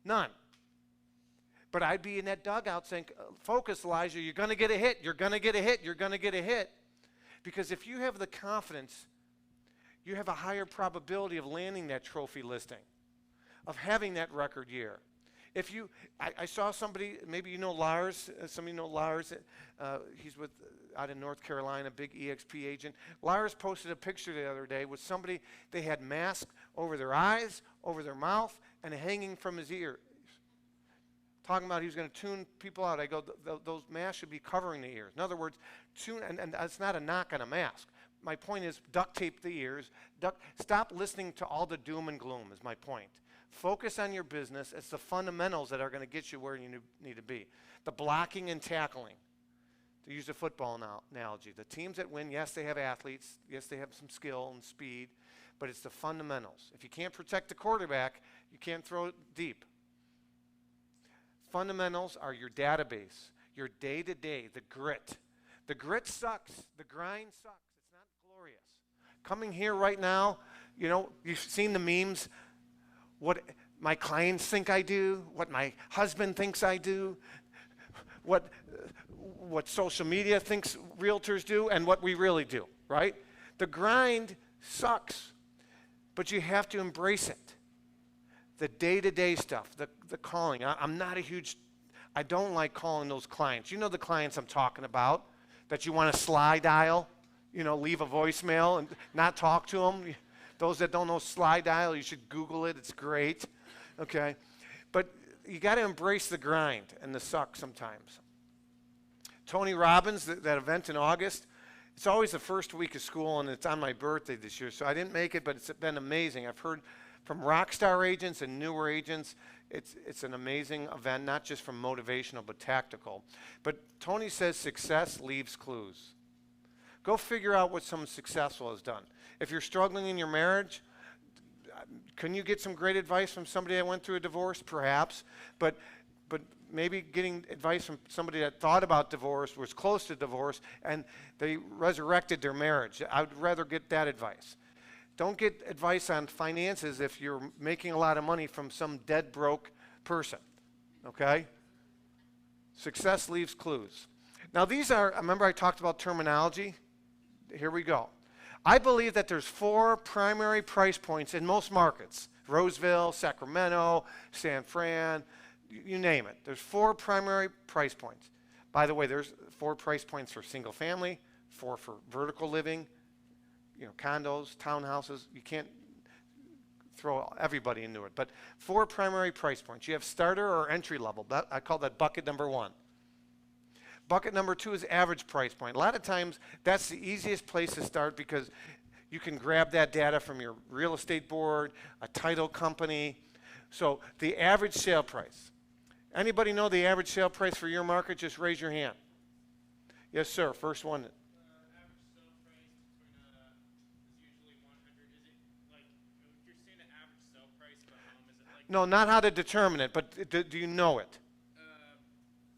None. But I'd be in that dugout saying, focus, Elijah, you're going to get a hit, you're going to get a hit, you're going to get a hit. Because if you have the confidence, you have a higher probability of landing that trophy listing, of having that record year. If you, I saw somebody, maybe you know Lars, some of you know Lars, he's with, out in North Carolina, big EXP agent. Lars posted a picture the other day with somebody, they had masks over their eyes, over their mouth, and hanging from his ears. Talking about he was going to tune people out. I go, those masks should be covering the ears. In other words, tune, and it's not a knock on a mask. My point is duct tape the ears. Stop listening to all the doom and gloom is my point. Focus on your business. It's the fundamentals that are going to get you where you need to be. The blocking and tackling. To use a football analogy. The teams that win, yes, they have athletes. Yes, they have some skill and speed. But it's the fundamentals. If you can't protect the quarterback, you can't throw it deep. Fundamentals are your database, your day-to-day, the grit. The grit sucks. The grind sucks. It's not glorious. Coming here right now, you know, you've seen the memes, what my clients think I do, what my husband thinks I do, what social media thinks realtors do, and what we really do, right? The grind sucks, but you have to embrace it. The day-to-day stuff, the calling. I'm not a huge, I don't like calling those clients. You know the clients I'm talking about, that you want to slide dial, you know, leave a voicemail and not talk to them. Those that don't know slide dial, you should Google it. It's great, okay? But you got to embrace the grind and the suck sometimes. Tony Robbins, that event in August, it's always the first week of school, and it's on my birthday this year, so I didn't make it, but it's been amazing. I've heard from rock star agents and newer agents, it's an amazing event, not just from motivational, but tactical. But Tony says success leaves clues. Go figure out what someone successful has done. If you're struggling in your marriage, can you get some great advice from somebody that went through a divorce? Perhaps. But maybe getting advice from somebody that thought about divorce, was close to divorce, and they resurrected their marriage. I would rather get that advice. Don't get advice on finances if you're making a lot of money from some dead broke person, okay? Success leaves clues. Now these are, remember I talked about terminology? Here we go. I believe that there's 4 primary price points in most markets. Roseville, Sacramento, San Fran, you name it. There's 4 primary price points. By the way, there's 4 price points for single family, 4 for vertical living, you know, condos, townhouses. You can't throw everybody into it. But 4 primary price points. You have starter or entry level. I call that bucket number 1. Bucket number 2 is average price point. A lot of times that's the easiest place to start because you can grab that data from your real estate board, a title company. So the average sale price. Anybody know the average sale price for your market? Just raise your hand. Yes, sir. First one. No, not how to determine it, but do you know it?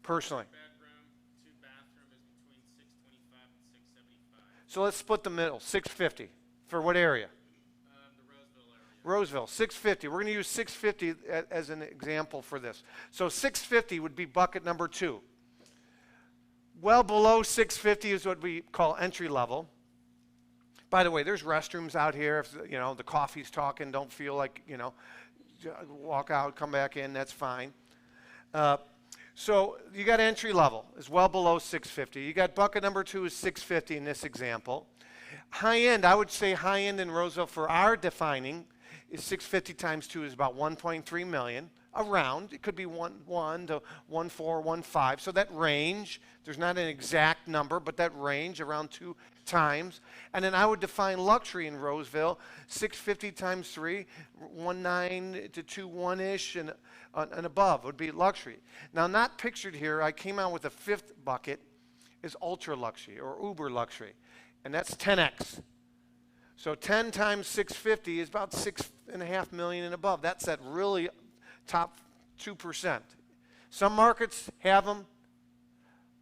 Personally. Bedroom, 2 bathroom is between $625 and $675. So let's split the middle, $650. For what area? The Roseville area. Roseville, $650. We're going to use $650 as an example for this. So $650 would be bucket number 2. Well below $650 is what we call entry level. By the way, there's restrooms out here. If you know the coffee's talking, don't feel like, you know, walk out, come back in, that's fine. So you got entry level is well below $650. You got bucket number 2 is $650 in this example. High end, I would say high end in Roseville for our defining is $650 times 2 is about $1.3 million. Around, it could be 1 to 1.4, 1.5. So that range, there's not an exact number, but that range around 2 times. And then I would define luxury in Roseville, $650 times 3, 1.9 to 2.1-ish and above would be luxury. Now, not pictured here, I came out with a 5th bucket is ultra luxury or uber luxury, and that's 10x. So 10 times 650 is about $6.5 million and above. That's that really top 2%. Some markets have them,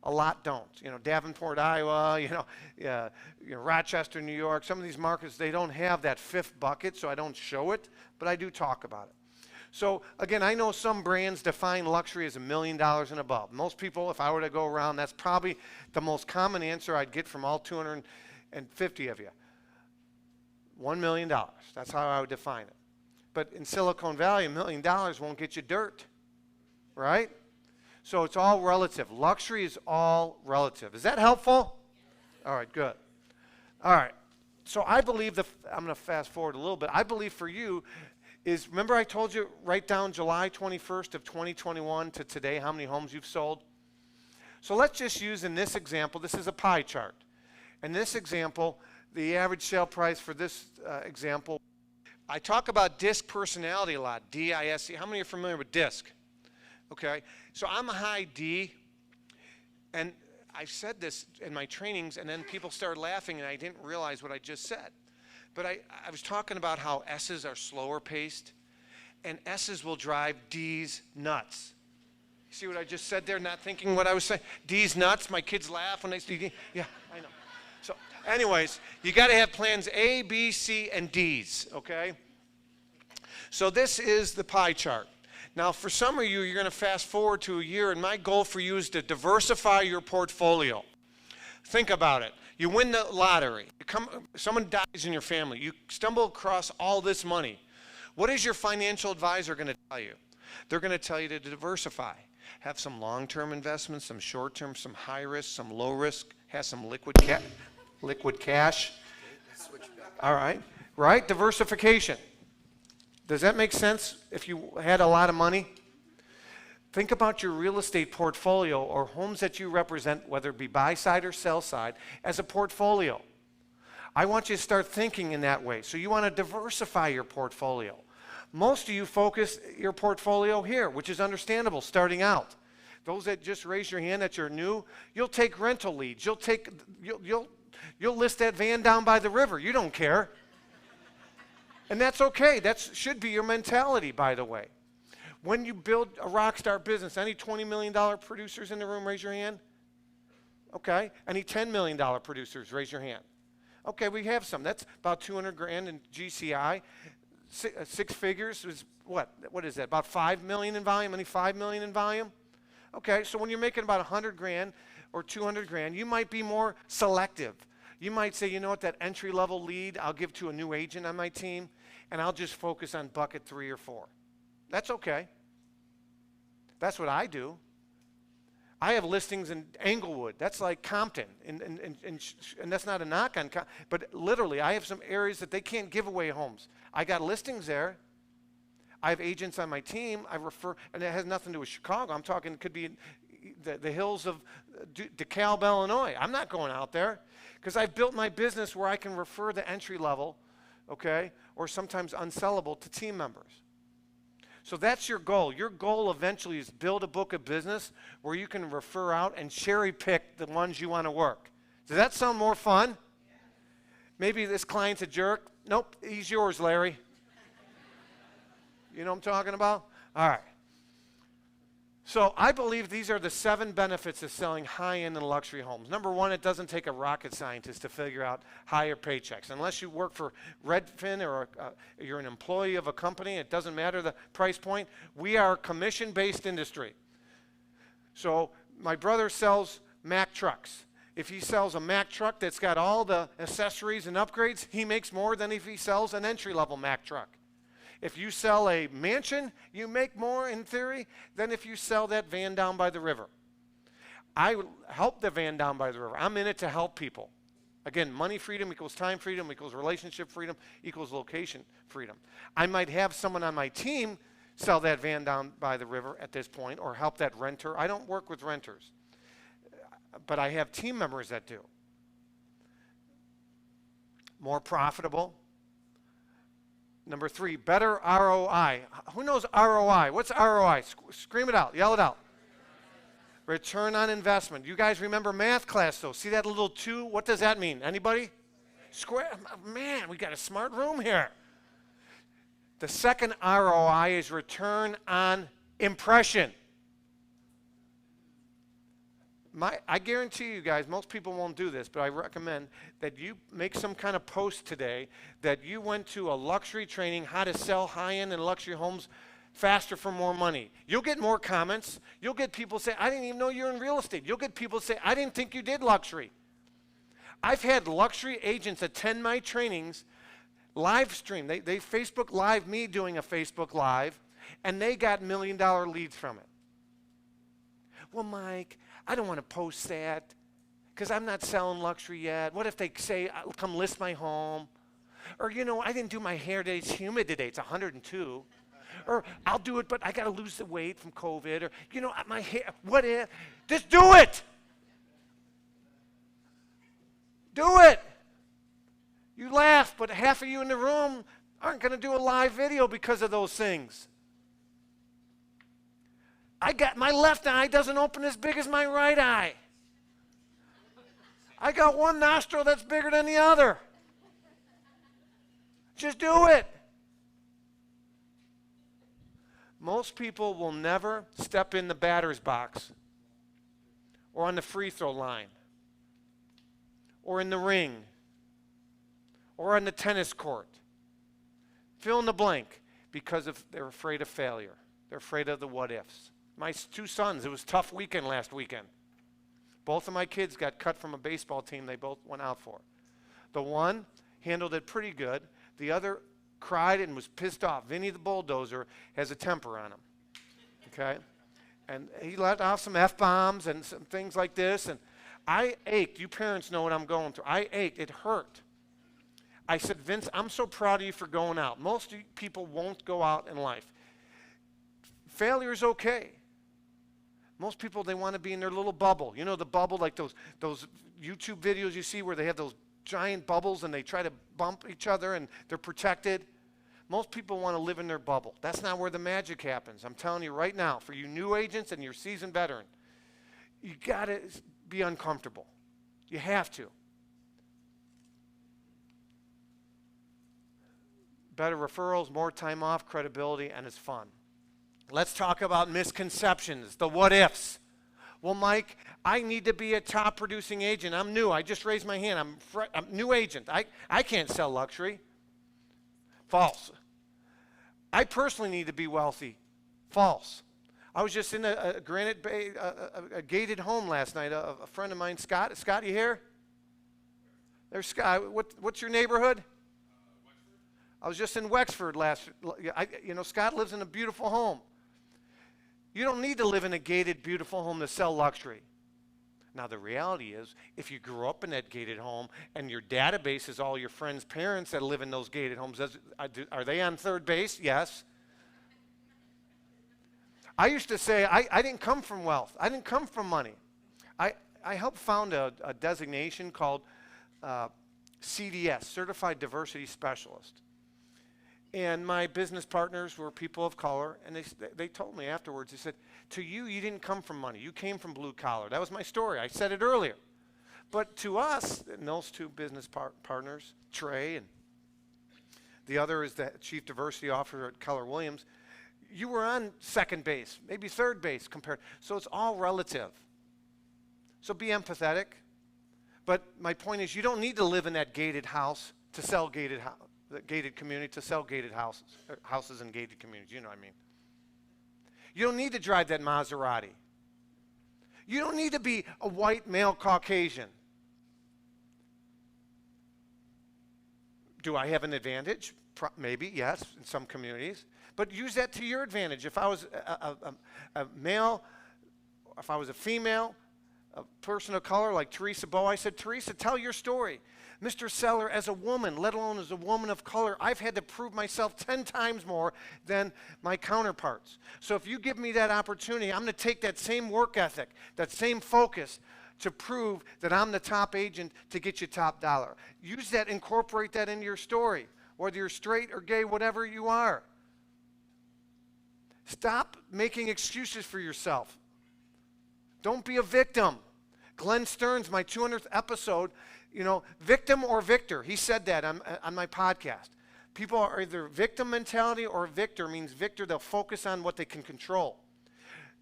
a lot don't. You know, Davenport, Iowa, you know, Rochester, New York. Some of these markets, they don't have that 5th bucket, so I don't show it, but I do talk about it. So again, I know some brands define luxury as $1 million and above. Most people, if I were to go around, that's probably the most common answer I'd get from all 200 and 50 of you. $1 million. That's how I would define it. But in Silicon Valley, $1 million won't get you dirt, right? So it's all relative. Luxury is all relative. Is that helpful? All right, good. All right. So I believe I'm going to fast forward a little bit. I believe for you is, remember I told you, write down July 21st of 2021 to today, how many homes you've sold? So let's just use in this example, this is a pie chart. In this example, the average sale price for this example, I talk about DISC personality a lot, D-I-S-C. How many are familiar with DISC? Okay, so I'm a high D, and I said this in my trainings, and then people started laughing, and I didn't realize what I just said. But I was talking about how S's are slower paced, and S's will drive D's nuts. You see what I just said there, not thinking what I was saying? D's nuts, my kids laugh when they see D. Yeah, I know. So anyways, you got to have plans A, B, C, and D's, okay? So this is the pie chart. Now, for some of you, you're going to fast forward to a year, and my goal for you is to diversify your portfolio. Think about it. You win the lottery. Someone dies in your family. You stumble across all this money. What is your financial advisor going to tell you? They're going to tell you to diversify. Have some long-term investments, some short-term, some high risk, some low risk. Have some liquid cash. All right. Right? Diversification. Does that make sense if you had a lot of money? Think about your real estate portfolio or homes that you represent, whether it be buy side or sell side, as a portfolio. I want you to start thinking in that way. So you want to diversify your portfolio. Most of you focus your portfolio here, which is understandable starting out. Those that just raise your hand that you're new, you'll take rental leads. You'll list that van down by the river. You don't care. And that's okay. That should be your mentality, by the way. When you build a rock star business, any $20 million producers in the room, raise your hand. Okay. Any $10 million producers, raise your hand. Okay, we have some. That's about 200 grand in GCI. Six figures is what? What is that? About 5 million in volume? Any 5 million in volume? Okay, so when you're making about 100 grand or 200 grand, you might be more selective. You might say, you know what, that entry-level lead I'll give to a new agent on my team, and I'll just focus on bucket 3 or 4. That's okay. That's what I do. I have listings in Englewood. That's like Compton, and that's not a knock on Compton, but literally I have some areas that they can't give away homes. I got listings there. I have agents on my team. I refer, and it has nothing to do with Chicago. I'm talking, it could be the hills of DeKalb, Illinois. I'm not going out there because I've built my business where I can refer the entry level, okay, or sometimes unsellable to team members. So that's your goal. Your goal eventually is build a book of business where you can refer out and cherry pick the ones you want to work. Does that sound more fun? Maybe this client's a jerk. Nope, he's yours, Larry. You know what I'm talking about? All right. So I believe these are the 7 benefits of selling high-end and luxury homes. Number 1, it doesn't take a rocket scientist to figure out higher paychecks. Unless you work for Redfin or you're an employee of a company, it doesn't matter the price point. We are a commission-based industry. So my brother sells Mack trucks. If he sells a Mack truck that's got all the accessories and upgrades, he makes more than if he sells an entry-level Mack truck. If you sell a mansion, you make more, in theory, than if you sell that van down by the river. I help the van down by the river. I'm in it to help people. Again, money freedom equals time freedom equals relationship freedom equals location freedom. I might have someone on my team sell that van down by the river at this point or help that renter. I don't work with renters, but I have team members that do. More profitable. Number 3, better ROI. Who knows ROI? What's ROI? Scream it out. Yell it out. Return on investment. You guys remember math class, though. See that little 2? What does that mean? Anybody? Square. Man, we got a smart room here. The second ROI is return on impression. I guarantee you guys, most people won't do this, but I recommend that you make some kind of post today that you went to a luxury training, how to sell high-end and luxury homes faster for more money. You'll get more comments. You'll get people say, I didn't even know you're in real estate. You'll get people say, I didn't think you did luxury. I've had luxury agents attend my trainings, live stream. They Facebook Live me doing a Facebook Live, and they got $1 million leads from it. Well, Mike, I don't want to post that because I'm not selling luxury yet. What if they say, come list my home? Or, I didn't do my hair today. It's humid today. It's 102. Or I'll do it, but I got to lose the weight from COVID. Or, my hair, what if? Just do it. Do it. You laugh, but half of you in the room aren't going to do a live video because of those things. My left eye doesn't open as big as my right eye. I got one nostril that's bigger than the other. Just do it. Most people will never step in the batter's box or on the free throw line or in the ring or on the tennis court. Fill in the blank because they're afraid of failure. They're afraid of the what ifs. My two sons, it was a tough weekend last weekend. Both of my kids got cut from a baseball team they both went out for. The one handled it pretty good. The other cried and was pissed off. Vinny the bulldozer has a temper on him. Okay? And he let off some F-bombs and some things like this. And I ached. You parents know what I'm going through. I ached. It hurt. I said, Vince, I'm so proud of you for going out. Most people won't go out in life. Failure is okay. Most people, they want to be in their little bubble. You know the bubble, like those YouTube videos you see where they have those giant bubbles and they try to bump each other and they're protected. Most people want to live in their bubble. That's not where the magic happens. I'm telling you right now, for you new agents and your seasoned veteran, you got to be uncomfortable. You have to. Better referrals, more time off, credibility, and it's fun. Let's talk about misconceptions, the what ifs. Well, Mike, I need to be a top producing agent. I'm new. I just raised my hand. I'm new agent. I can't sell luxury. False. I personally need to be wealthy. False. I was just in a Granite Bay, a gated home last night. A friend of mine, Scott. Scott, you here? There's Scott. What's your neighborhood? I was just in Wexford Scott lives in a beautiful home. You don't need to live in a gated, beautiful home to sell luxury. Now, the reality is, if you grew up in that gated home and your database is all your friends' parents that live in those gated homes, are they on third base? Yes. I used to say, I didn't come from wealth. I didn't come from money. I helped found a designation called CDS, Certified Diversity Specialist. And my business partners were people of color, and they told me afterwards, they said, to you, you didn't come from money. You came from blue collar. That was my story. I said it earlier. But to us, and those two business partners, Trey, and the other is the chief diversity officer at Keller Williams, you were on second base, maybe third base compared. So it's all relative. So be empathetic. But my point is, you don't need to live in that gated house to sell gated house. The gated community to sell gated houses in gated communities. You know what I mean. You don't need to drive that Maserati. You don't need to be a white male Caucasian. Do I have an advantage? Maybe, yes, in some communities. But use that to your advantage. If I was a male, if I was a female, a person of color like Teresa Bowe, I said, Teresa, tell your story. Mr. Seller, as a woman, let alone as a woman of color, I've had to prove myself 10 times more than my counterparts. So if you give me that opportunity, I'm going to take that same work ethic, that same focus to prove that I'm the top agent to get you top dollar. Use that, incorporate that into your story, whether you're straight or gay, whatever you are. Stop making excuses for yourself. Don't be a victim. Glenn Stearns, my 200th episode, victim or victor. He said that on my podcast. People are either victim mentality or victor, means victor, they'll focus on what they can control.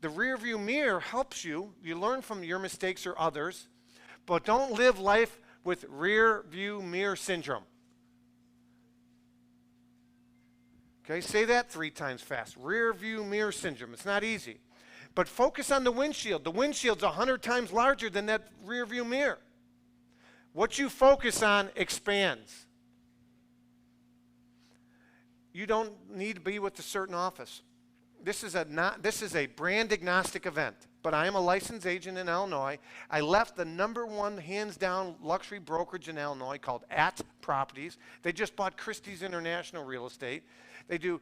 The rear view mirror helps you. You learn from your mistakes or others, but don't live life with rear view mirror syndrome. Okay, say that 3 times fast. Rear view mirror syndrome. It's not easy. But focus on the windshield. The windshield's 100 times larger than that rear view mirror. What you focus on expands. You don't need to be with a certain office. This is a brand agnostic event, but I am a licensed agent in Illinois. I left the #1 hands down luxury brokerage in Illinois called At Properties. They just bought Christie's International Real Estate. They do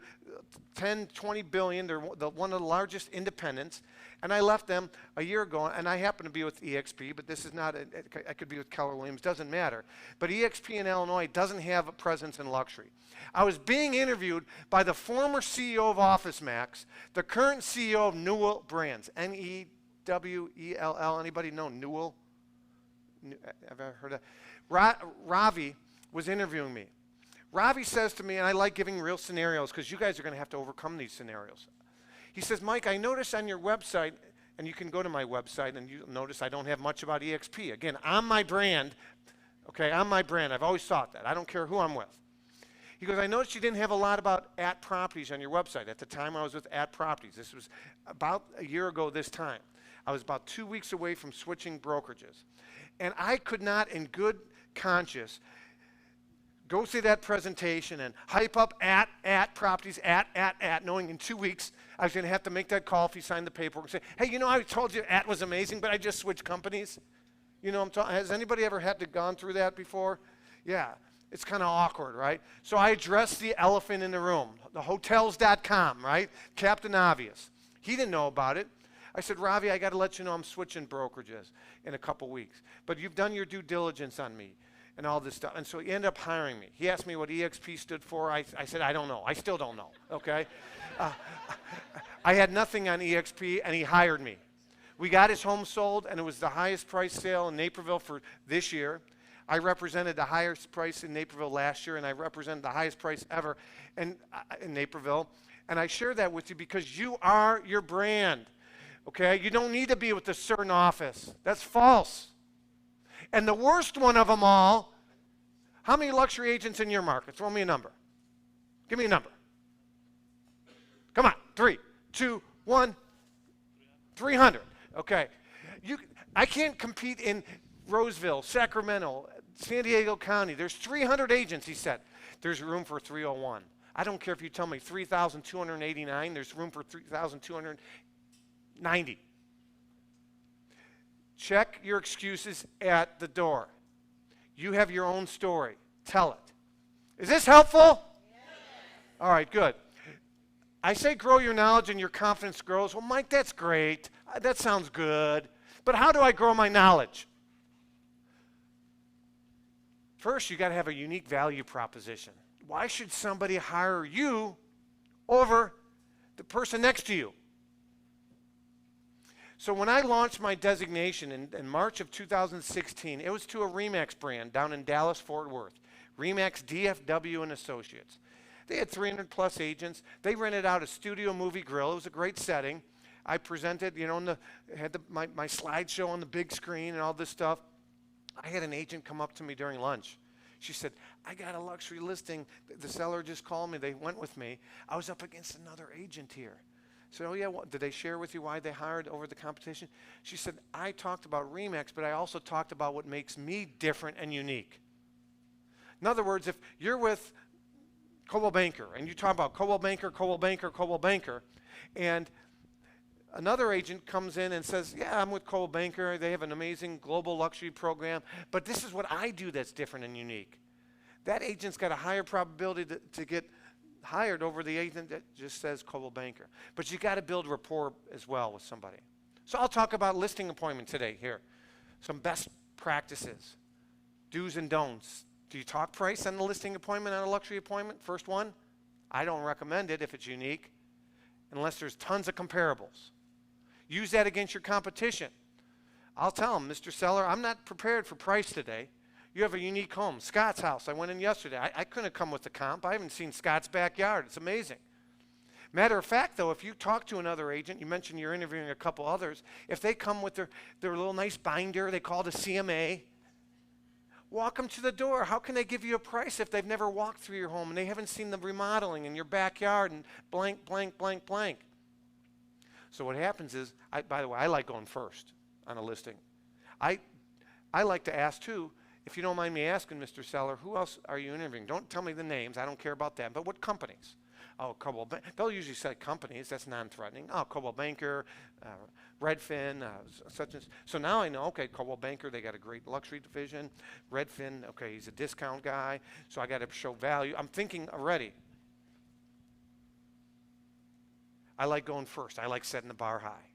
10, 20 billion. They're one of the largest independents. And I left them a year ago, and I happen to be with EXP, but this is not, I could be with Keller Williams, doesn't matter. But EXP in Illinois doesn't have a presence in luxury. I was being interviewed by the former CEO of OfficeMax, the current CEO of Newell Brands, Newell. Anybody know Newell? Have I heard of? Ravi was interviewing me. Ravi says to me, and I like giving real scenarios because you guys are going to have to overcome these scenarios. He says, Mike, I noticed on your website, and you can go to my website and you'll notice I don't have much about EXP. Again, I'm my brand. Okay, I'm my brand. I've always thought that. I don't care who I'm with. He goes, I noticed you didn't have a lot about At Properties on your website. At the time I was with At Properties. This was about a year ago this time. I was about 2 weeks away from switching brokerages. And I could not, in good conscience, go see that presentation and hype up At Properties, knowing in 2 weeks I was going to have to make that call if he signed the paperwork and say, hey, you know, I told you At was amazing, but I just switched companies. You know, has anybody ever had to gone through that before? Yeah, it's kind of awkward, right? So I addressed the elephant in the room, the hotels.com, right? Captain Obvious. He didn't know about it. I said, Ravi, I got to let you know I'm switching brokerages in a couple weeks. But you've done your due diligence on me and all this stuff. And so he ended up hiring me. He asked me what EXP stood for. I said, I don't know. I still don't know, okay? I had nothing on EXP, and he hired me. We got his home sold, and it was the highest price sale in Naperville for this year. I represented the highest price in Naperville last year, and I represented the highest price ever in Naperville. And I share that with you because you are your brand, okay? You don't need to be with a certain office. That's false. And the worst one of them all, how many luxury agents in your market? Throw me a number. Give me a number. Come on, 3, 2, 1, 300. Okay. I can't compete in Roseville, Sacramento, San Diego County. There's 300 agents, he said. There's room for 301. I don't care if you tell me 3,289. There's room for 3,290. Check your excuses at the door. You have your own story. Tell it. Is this helpful? Yes. All right, good. I say grow your knowledge and your confidence grows. Well, Mike, that's great. That sounds good. But how do I grow my knowledge? First, you got to have a unique value proposition. Why should somebody hire you over the person next to you? So when I launched my designation in March of 2016, it was to a RE/MAX brand down in Dallas, Fort Worth. RE/MAX DFW and Associates. They had 300 plus agents. They rented out a studio movie grill. It was a great setting. I presented, you know, had my slideshow on the big screen and all this stuff. I had an agent come up to me during lunch. She said, I got a luxury listing. The seller just called me. They went with me. I was up against another agent here. I said, oh, yeah, did they share with you why they hired over the competition? She said, I talked about RE/MAX, but I also talked about what makes me different and unique. In other words, if you're with Coldwell Banker and you talk about Coldwell Banker, and another agent comes in and says, yeah, I'm with Coldwell Banker. They have an amazing global luxury program, but this is what I do that's different and unique. That agent's got a higher probability to get hired over the agent that just says Coldwell Banker. But you got to build rapport as well with somebody. So I'll talk about listing appointment today here. Some best practices, do's and don'ts. Do you talk price on the listing appointment on a luxury appointment? First one, I don't recommend it if it's unique, unless there's tons of comparables. Use that against your competition. I'll tell them, Mr. Seller, I'm not prepared for price today. You have a unique home. Scott's house, I went in yesterday. I couldn't come with the comp. I haven't seen Scott's backyard. It's amazing. Matter of fact, though, if you talk to another agent, you mentioned you're interviewing a couple others, if they come with their little nice binder, they call it a CMA, walk them to the door. How can they give you a price if they've never walked through your home and they haven't seen the remodeling in your backyard and blank, blank, blank, blank? So what happens is, by the way, I like going first on a listing. I like to ask, too, if you don't mind me asking, Mr. Seller, who else are you interviewing? Don't tell me the names. I don't care about that. But what companies? Oh, Coldwell Banker. They'll usually say companies. That's non-threatening. Oh, Coldwell Banker, Redfin, such and so now I know, okay, Coldwell Banker, they got a great luxury division. Redfin, okay, he's a discount guy, so I got to show value. I'm thinking already. I like going first. I like setting the bar high.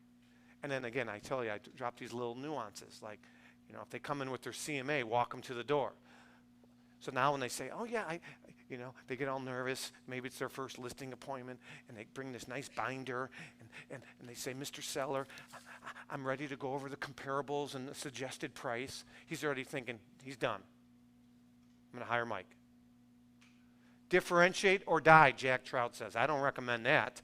And then again, I tell you, I drop these little nuances, like, you know, if they come in with their CMA, walk them to the door. So now when they say, oh yeah, you know, they get all nervous. Maybe it's their first listing appointment, and they bring this nice binder, and they say, Mr. Seller, I'm ready to go over the comparables and the suggested price. He's already thinking, he's done. I'm going to hire Mike. Differentiate or die, Jack Trout says. I don't recommend that.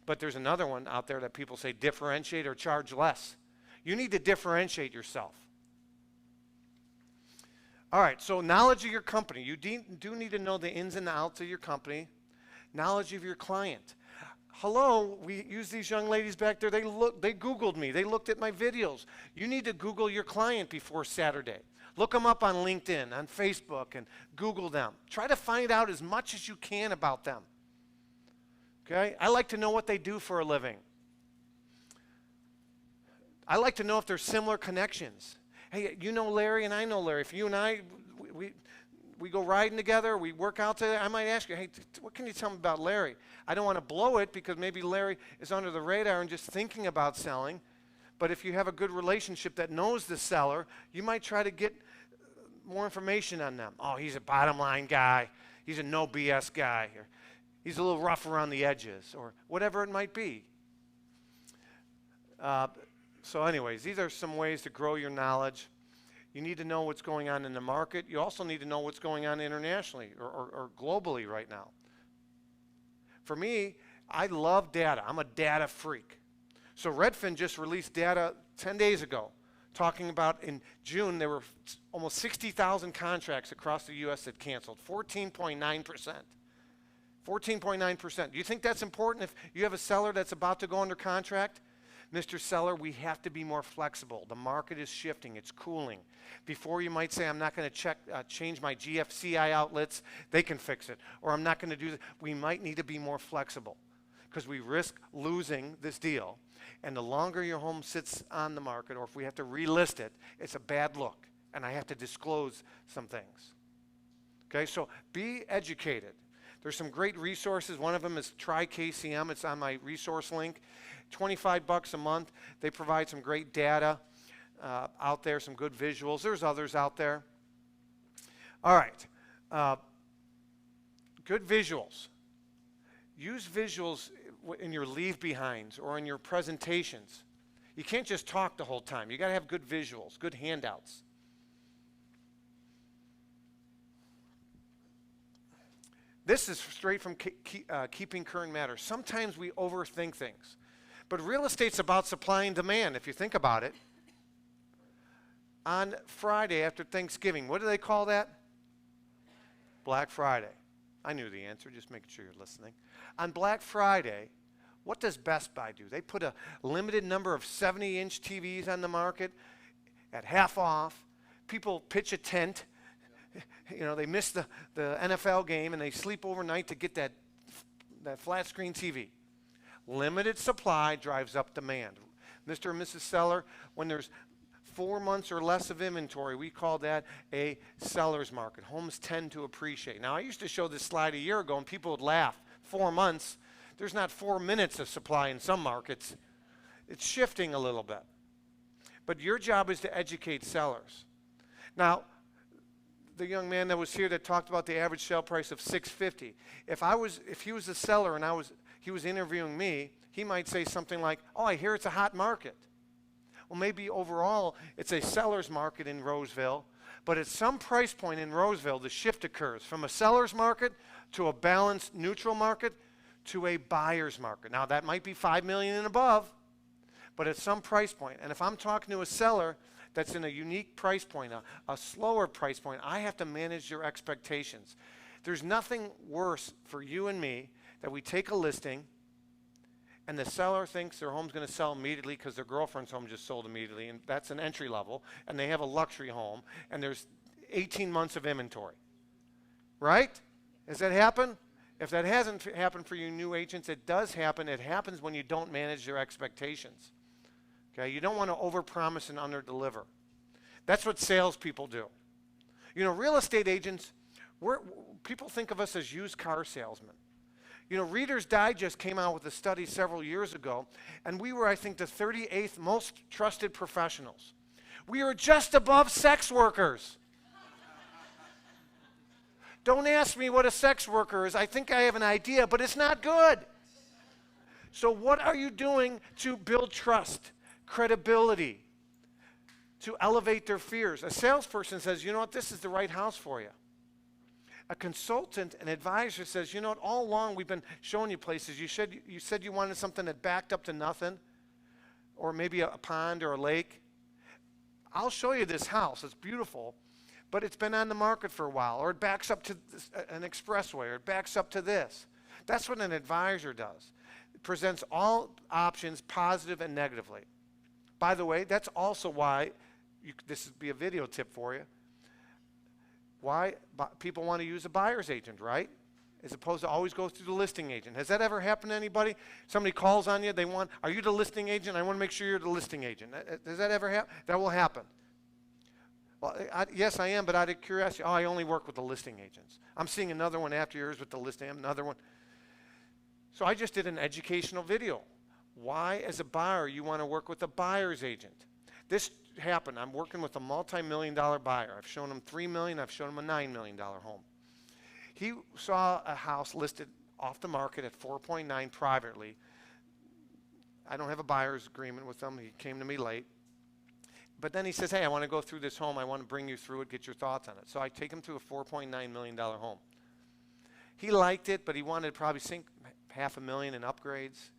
But there's another one out there that people say, differentiate or charge less. You need to differentiate yourself. All right, so knowledge of your company. You do need to know the ins and outs of your company. Knowledge of your client. Hello, we use these young ladies back there. They Googled me. They looked at my videos. You need to Google your client before Saturday. Look them up on LinkedIn, on Facebook, and Google them. Try to find out as much as you can about them. Okay? I like to know what they do for a living. I like to know if there's similar connections. Hey, you know Larry and I know Larry. If you and I, we go riding together, we work out together, I might ask you, hey, what can you tell me about Larry? I don't want to blow it because maybe Larry is under the radar and just thinking about selling. But if you have a good relationship that knows the seller, you might try to get more information on them. Oh, he's a bottom line guy. He's a no BS guy. Or he's a little rough around the edges, or whatever it might be. So anyways, these are some ways to grow your knowledge. You need to know what's going on in the market. You also need to know what's going on internationally or globally right now. For me, I love data. I'm a data freak. So Redfin just released data 10 days ago, talking about in June there were almost 60,000 contracts across the U.S. that canceled, 14.9%. 14.9%. Do you think that's important if you have a seller that's about to go under contract? Mr. Seller, we have to be more flexible. The market is shifting. It's cooling. Before you might say, I'm not going to change my GFCI outlets, they can fix it. Or I'm not going to do that. We might need to be more flexible because we risk losing this deal. And the longer your home sits on the market, or if we have to relist it, it's a bad look. And I have to disclose some things. Okay, so be educated. There's some great resources. One of them is Try KCM. It's on my resource link. $25 a month. They provide some great data out there, some good visuals. There's others out there. All right. Good visuals. Use visuals in your leave behinds or in your presentations. You can't just talk the whole time. You got to have good visuals, good handouts. This is straight from Keeping Current Matters. Sometimes we overthink things. But real estate's about supply and demand, if you think about it. On Friday after Thanksgiving, what do they call that? Black Friday. I knew the answer, just making sure you're listening. On Black Friday, what does Best Buy do? They put a limited number of 70-inch TVs on the market at half off. People pitch a tent. You know, they miss the NFL game and they sleep overnight to get that flat screen TV. Limited supply drives up demand. Mr. and Mrs. Seller, when there's 4 months or less of inventory, we call that a seller's market. Homes tend to appreciate. Now, I used to show this slide a year ago and people would laugh. 4 months, there's not 4 minutes of supply in some markets. It's shifting a little bit. But your job is to educate sellers. Now, the young man that was here that talked about the average sale price of $650. If he was a seller and he was interviewing me, he might say something like, oh, I hear it's a hot market. Well, maybe overall it's a seller's market in Roseville, but at some price point in Roseville, the shift occurs from a seller's market to a balanced neutral market to a buyer's market. Now, that might be $5 million and above, but at some price point. And if I'm talking to a seller that's in a unique price point, a slower price point, I have to manage their expectations. There's nothing worse for you and me that we take a listing and the seller thinks their home's going to sell immediately because their girlfriend's home just sold immediately, and that's an entry level, and they have a luxury home, and there's 18 months of inventory. Right? Has that happened? If that hasn't happened for you new agents, it does happen. It happens when you don't manage your expectations. Okay? You don't want to overpromise and underdeliver. That's what salespeople do. You know, real estate agents, people think of us as used car salesmen. You know, Reader's Digest came out with a study several years ago, and we were, I think, the 38th most trusted professionals. We are just above sex workers. Don't ask me what a sex worker is. I think I have an idea, but it's not good. So what are you doing to build trust, credibility, to elevate their fears? A salesperson says, you know what, this is the right house for you. A consultant, an advisor says, you know what, all along we've been showing you places. You said you wanted something that backed up to nothing, or maybe a pond or a lake. I'll show you this house. It's beautiful, but it's been on the market for a while, or it backs up to an expressway, or it backs up to this. That's what an advisor does. It presents all options, positive and negatively. By the way, that's also why, this would be a video tip for you, why people want to use a buyer's agent, right? As opposed to always go through the listing agent. Has that ever happened to anybody? Somebody calls on you, are you the listing agent? I want to make sure you're the listing agent. Does that ever happen? That will happen. Well, yes, I am, but out of curiosity, I only work with the listing agents. I'm seeing another one after yours with the listing, another one. So I just did an educational video. Why, as a buyer, you want to work with a buyer's agent? This happened. I'm working with a multi-million-dollar buyer. I've shown him $3 million. I've shown him a $9 million home. He saw a house listed off the market at 4.9 privately. I don't have a buyer's agreement with him. He came to me late. But then he says, hey, I want to go through this home. I want to bring you through it, get your thoughts on it. So I take him through a $4.9 million home. He liked it, but he wanted to probably sink $500,000 in upgrades.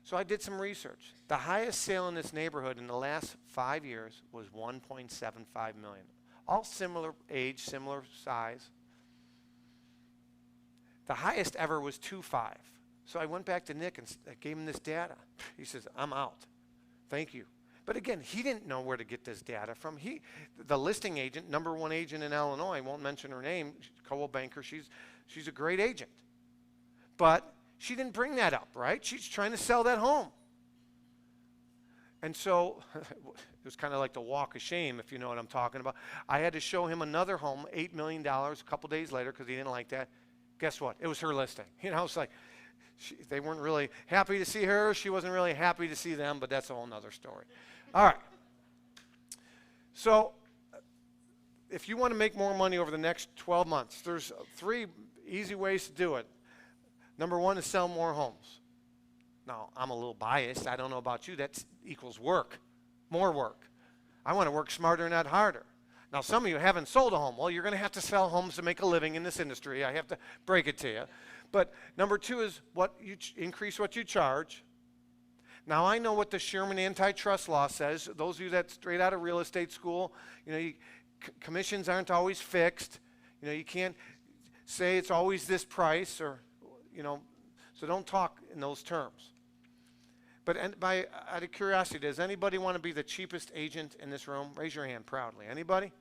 So I did some research. The highest sale in this neighborhood in the last 5 years was $1.75 million. All similar age, similar size. The highest ever was 2.5. So I went back to Nick and gave him this data. He says, I'm out. Thank you. But again, he didn't know where to get this data from. The listing agent, number one agent in Illinois, I won't mention her name, Coldwell Banker, she's a great agent. But she didn't bring that up, right? She's trying to sell that home. And so it was kind of like the walk of shame, if you know what I'm talking about. I had to show him another home, $8 million, a couple days later, because he didn't like that. Guess what? It was her listing. You know, it's like they weren't really happy to see her. She wasn't really happy to see them, but that's a whole nother story. All right. So if you want to make more money over the next 12 months, there's 3 easy ways to do it. Number 1 is sell more homes. Now, I'm a little biased. I don't know about you. That equals work, more work. I want to work smarter, not harder. Now, some of you haven't sold a home. Well, you're going to have to sell homes to make a living in this industry. I have to break it to you. But number 2 is increase what you charge. Now, I know what the Sherman antitrust law says. Those of you that straight out of real estate school, you know, commissions aren't always fixed. You know, you can't say it's always this price, or, you know, so don't talk in those terms. But out of curiosity, does anybody want to be the cheapest agent in this room? Raise your hand proudly. Anybody?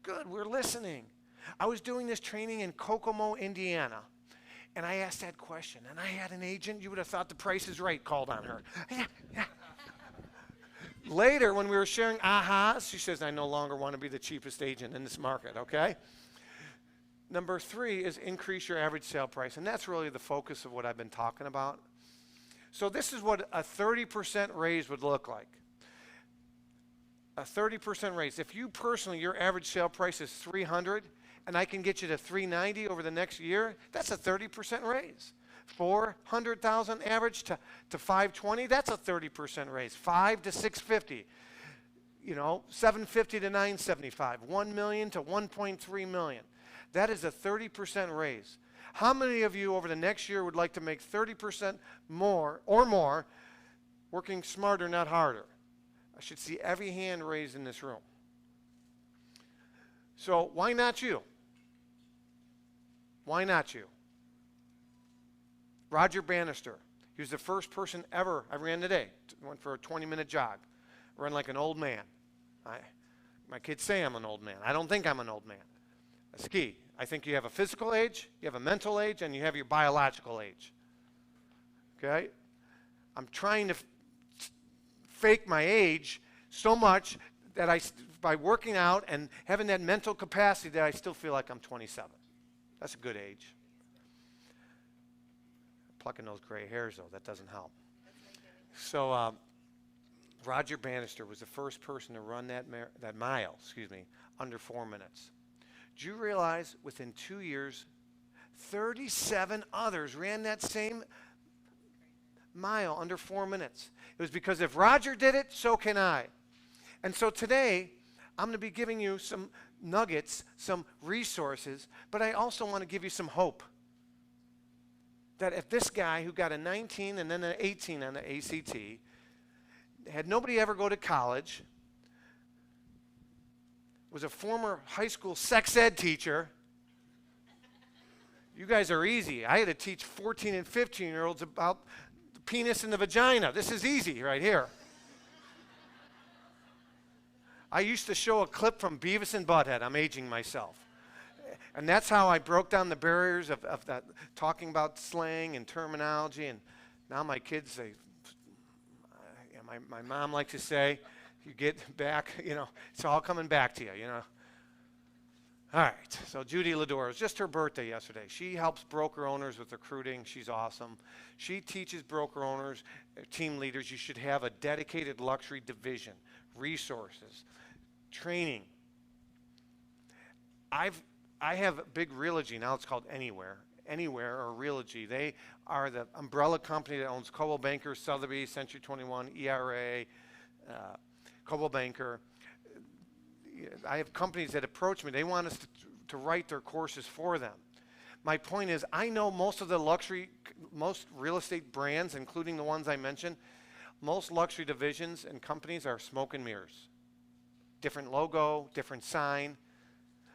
Good, we're listening. I was doing this training in Kokomo, Indiana, and I asked that question, and I had an agent, you would have thought The Price is Right called on her. Later, when we were sharing ahas, she says, I no longer want to be the cheapest agent in this market, okay? Number 3 is increase your average sale price, and that's really the focus of what I've been talking about. So this is what a 30% raise would look like. A 30% raise. If you personally, your average sale price is $300, and I can get you to $390 over the next year, that's a 30% raise. $400,000 average to $520, that's a 30% raise. $5 to $650, you know, $750 to $975, $1 million to $1.3 million. That is a 30% raise. How many of you over the next year would like to make 30% more or more working smarter, not harder? I should see every hand raised in this room. So why not you? Why not you? Roger Bannister, he was the first person ever, I ran today, went for a 20-minute jog, ran like an old man. My kids say I'm an old man. I don't think I'm an old man. That's key. I think you have a physical age, you have a mental age, and you have your biological age. Okay? I'm trying to fake my age so much that by working out and having that mental capacity, that I still feel like I'm 27. That's a good age. Plucking those gray hairs, though, that doesn't help. So Roger Bannister was the first person to run that mile, under 4 minutes. Do you realize within 2 years, 37 others ran that same mile under 4 minutes? It was because if Roger did it, so can I. And so today, I'm going to be giving you some nuggets, some resources, but I also want to give you some hope. That if this guy who got a 19 and then an 18 on the ACT, had nobody ever go to college, was a former high school sex ed teacher. You guys are easy. I had to teach 14 and 15-year-olds about the penis and the vagina. This is easy right here. I used to show a clip from Beavis and Butthead. I'm aging myself. And that's how I broke down the barriers of that, talking about slang and terminology. And now my kids, my mom likes to say, you get back, it's all coming back to you, All right, so Judy Ladore, it was just her birthday yesterday. She helps broker owners with recruiting. She's awesome. She teaches broker owners, team leaders, you should have a dedicated luxury division, resources, training. I have Big Realogy, now it's called Anywhere or Realogy. They are the umbrella company that owns Coldwell Banker, Sotheby's, Century 21, ERA, Coldwell Banker. I have companies that approach me. They want us to write their courses for them. My point is, I know most real estate brands, including the ones I mentioned, most luxury divisions and companies are smoke and mirrors. Different logo, different sign.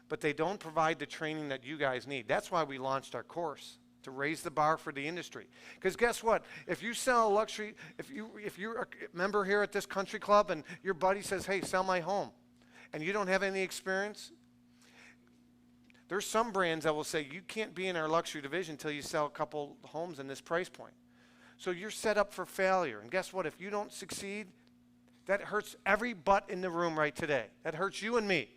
But they don't provide the training that you guys need. That's why we launched our course, to raise the bar for the industry. Because guess what? If you sell luxury, if you're a member here at this country club and your buddy says, hey, sell my home, and you don't have any experience, there's some brands that will say, you can't be in our luxury division until you sell a couple homes in this price point. So you're set up for failure. And guess what? If you don't succeed, that hurts every butt in the room right today. That hurts you and me.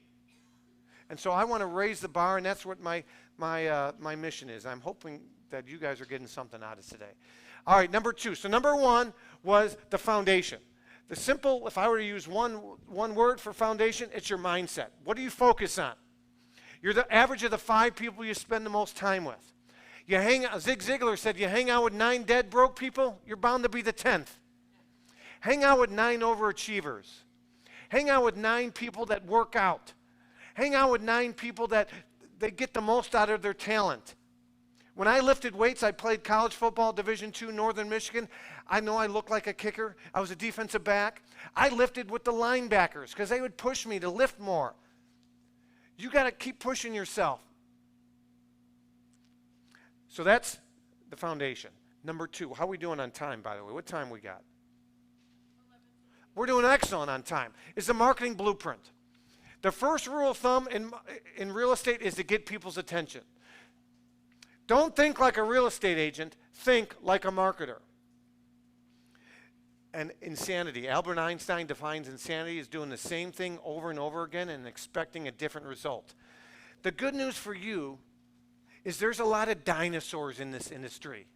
And so I want to raise the bar, and that's what my mission is. I'm hoping that you guys are getting something out of today. All right, number 2. So number 1 was the foundation. The simple, if I were to use one word for foundation, it's your mindset. What do you focus on? You're the average of the 5 people you spend the most time with. Zig Ziglar said, you hang out with 9 dead broke people, you're bound to be the 10th. Hang out with 9 overachievers. Hang out with 9 people that work out. Hang out with 9 people that they get the most out of their talent. When I lifted weights, I played college football, Division II, Northern Michigan. I know I looked like a kicker. I was a defensive back. I lifted with the linebackers because they would push me to lift more. You got to keep pushing yourself. So that's the foundation. Number 2, how are we doing on time, by the way? What time we got? 11. We're doing excellent on time. It's the marketing blueprint. The first rule of thumb in real estate is to get people's attention. Don't think like a real estate agent. Think like a marketer. And insanity. Albert Einstein defines insanity as doing the same thing over and over again and expecting a different result. The good news for you is there's a lot of dinosaurs in this industry.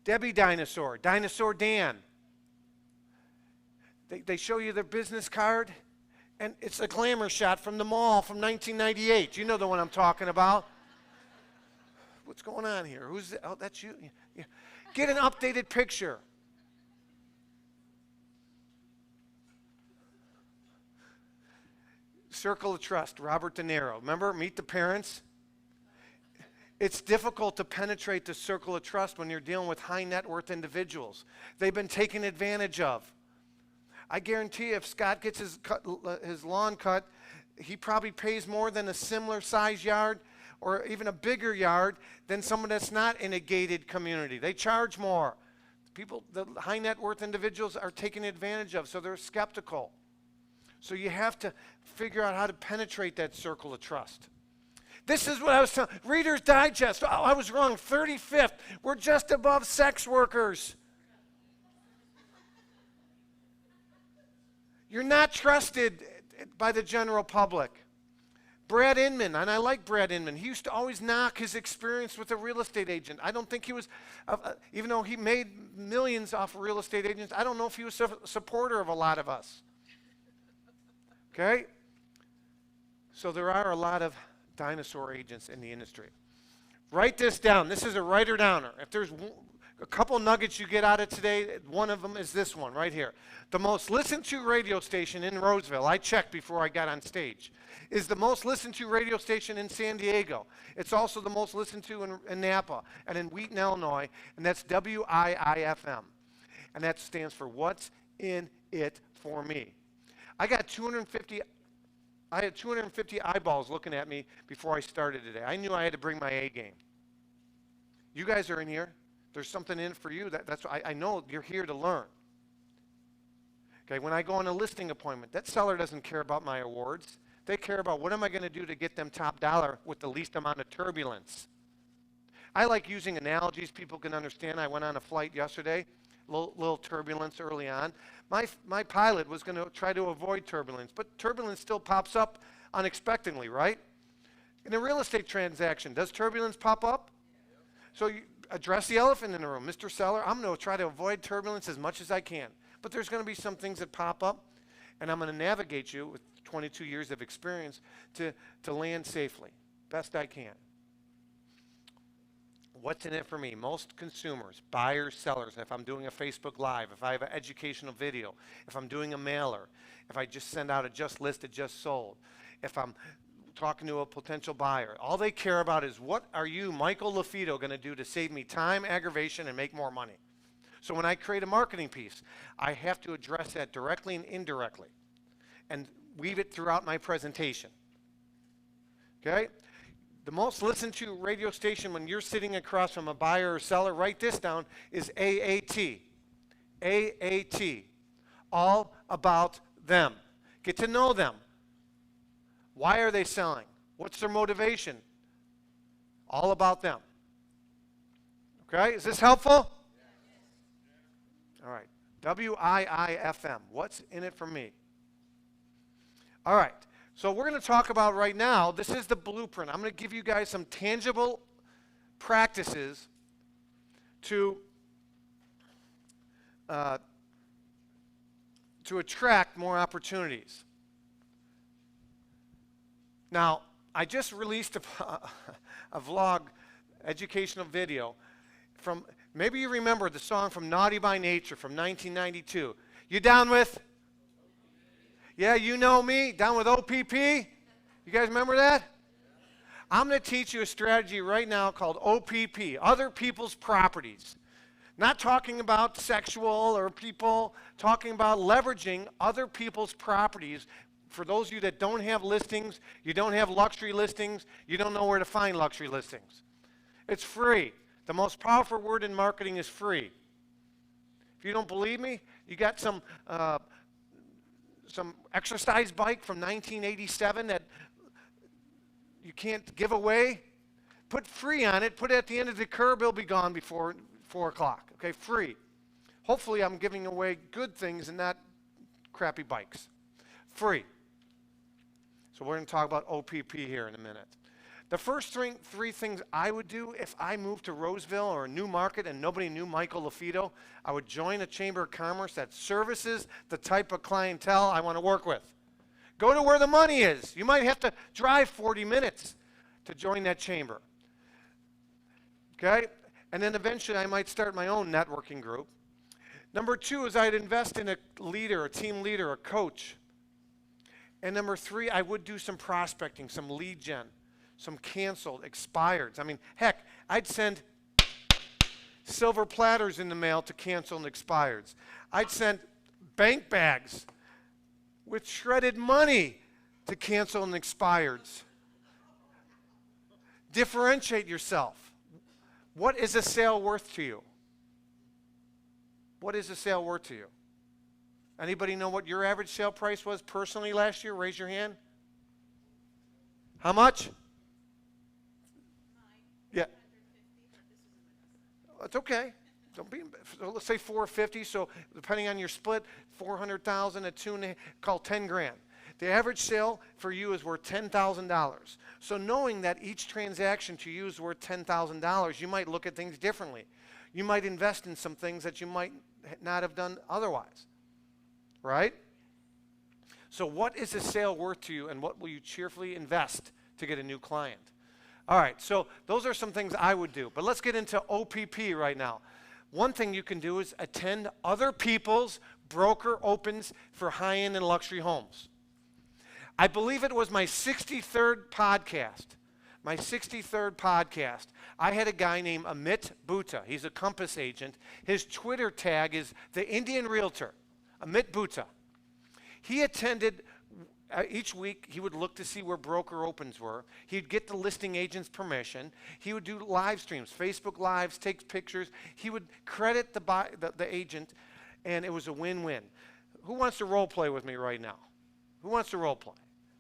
Debbie Dinosaur, Dinosaur Dan. They show you their business card, and it's a glamour shot from the mall from 1998. You know the one I'm talking about. What's going on here? Who's that? Oh, that's you. Yeah. Get an updated picture. Circle of Trust, Robert De Niro. Remember, Meet the Parents? It's difficult to penetrate the circle of trust when you're dealing with high net worth individuals. They've been taken advantage of. I guarantee if Scott gets his lawn cut, he probably pays more than a similar size yard or even a bigger yard than someone that's not in a gated community. They charge more. The high net worth individuals are taken advantage of, so they're skeptical. So you have to figure out how to penetrate that circle of trust. This is what I was telling. Reader's Digest. Oh, I was wrong. 35th. We're just above sex workers. You're not trusted by the general public. Brad Inman, and I like Brad Inman. He used to always knock his experience with a real estate agent. I don't think he was, even though he made millions off of real estate agents, I don't know if he was a supporter of a lot of us. Okay? So there are a lot of dinosaur agents in the industry. Write this down. This is a writer-downer. If there's a couple nuggets you get out of today, one of them is this one right here. The most listened to radio station in Roseville, I checked before I got on stage, is the most listened to radio station in San Diego. It's also the most listened to in Napa and in Wheaton, Illinois, and that's WIIFM. And that stands for What's in It For Me. I had 250 eyeballs looking at me before I started today. I knew I had to bring my A game. You guys are in here. There's something in it for you. That's I know you're here to learn. Okay, when I go on a listing appointment, that seller doesn't care about my awards. They care about what am I going to do to get them top dollar with the least amount of turbulence. I like using analogies people can understand. I went on a flight yesterday, little turbulence early on. My pilot was going to try to avoid turbulence, but turbulence still pops up unexpectedly, right? In a real estate transaction, does turbulence pop up? So you address the elephant in the room. Mr. Seller, I'm going to try to avoid turbulence as much as I can. But there's going to be some things that pop up, and I'm going to navigate you with 22 years of experience to land safely, best I can. What's in it for me? Most consumers, buyers, sellers, if I'm doing a Facebook Live, if I have an educational video, if I'm doing a mailer, if I just send out a just listed, just sold, if I'm talking to a potential buyer, all they care about is what are you, Michael LaFido, going to do to save me time, aggravation, and make more money? So when I create a marketing piece, I have to address that directly and indirectly and weave it throughout my presentation. Okay? The most listened to radio station when you're sitting across from a buyer or seller, write this down, is AAT. AAT. All about them. Get to know them. Why are they selling? What's their motivation? All about them. Okay? Is this helpful? All right. WIIFM. What's in it for me? All right. So we're going to talk about right now, this is the blueprint. I'm going to give you guys some tangible practices to attract more opportunities. Now, I just released a vlog, educational video from, maybe you remember the song from Naughty by Nature from 1992. You down with? Yeah, you know me, down with OPP. You guys remember that? I'm going to teach you a strategy right now called OPP, other people's properties. Not talking about sexual or people, talking about leveraging other people's properties. For those of you that don't have listings, you don't have luxury listings, you don't know where to find luxury listings. It's free. The most powerful word in marketing is free. If you don't believe me, you got some exercise bike from 1987 that you can't give away. Put free on it. Put it at the end of the curb. It'll be gone before 4 o'clock. Okay, free. Hopefully I'm giving away good things and not crappy bikes. Free. So we're going to talk about OPP here in a minute. The first three things I would do if I moved to Roseville or a new market and nobody knew Michael LaFido, I would join a chamber of commerce that services the type of clientele I want to work with. Go to where the money is. You might have to drive 40 minutes to join that chamber. Okay? And then eventually I might start my own networking group. Number 2 is I'd invest in a leader, a team leader, a coach. And number 3, I would do some prospecting, some lead gen. Some canceled, expireds. I mean, heck, I'd send silver platters in the mail to cancel and expireds. I'd send bank bags with shredded money to cancel and expireds. Differentiate yourself. What is a sale worth to you? What is a sale worth to you? Anybody know what your average sale price was personally last year? Raise your hand. How much? Yeah. It's okay. Don't be. So let's say 450. So depending on your split, 400,000 at 2.5, call 10 grand. The average sale for you is worth $10,000. So knowing that each transaction to you is worth $10,000, you might look at things differently. You might invest in some things that you might not have done otherwise. Right? So what is a sale worth to you, and what will you cheerfully invest to get a new client? All right, so those are some things I would do. But let's get into OPP right now. One thing you can do is attend other people's broker opens for high-end and luxury homes. I believe it was my 63rd podcast. My 63rd podcast. I had a guy named Amit Bhutta. He's a Compass agent. His Twitter tag is the Indian Realtor. Amit Bhutta. He attended each week. He would look to see where broker opens were. He'd get the listing agent's permission. He would do live streams, Facebook Lives, take pictures. He would credit the agent, and it was a win-win. Who wants to role play with me right now? Who wants to role play?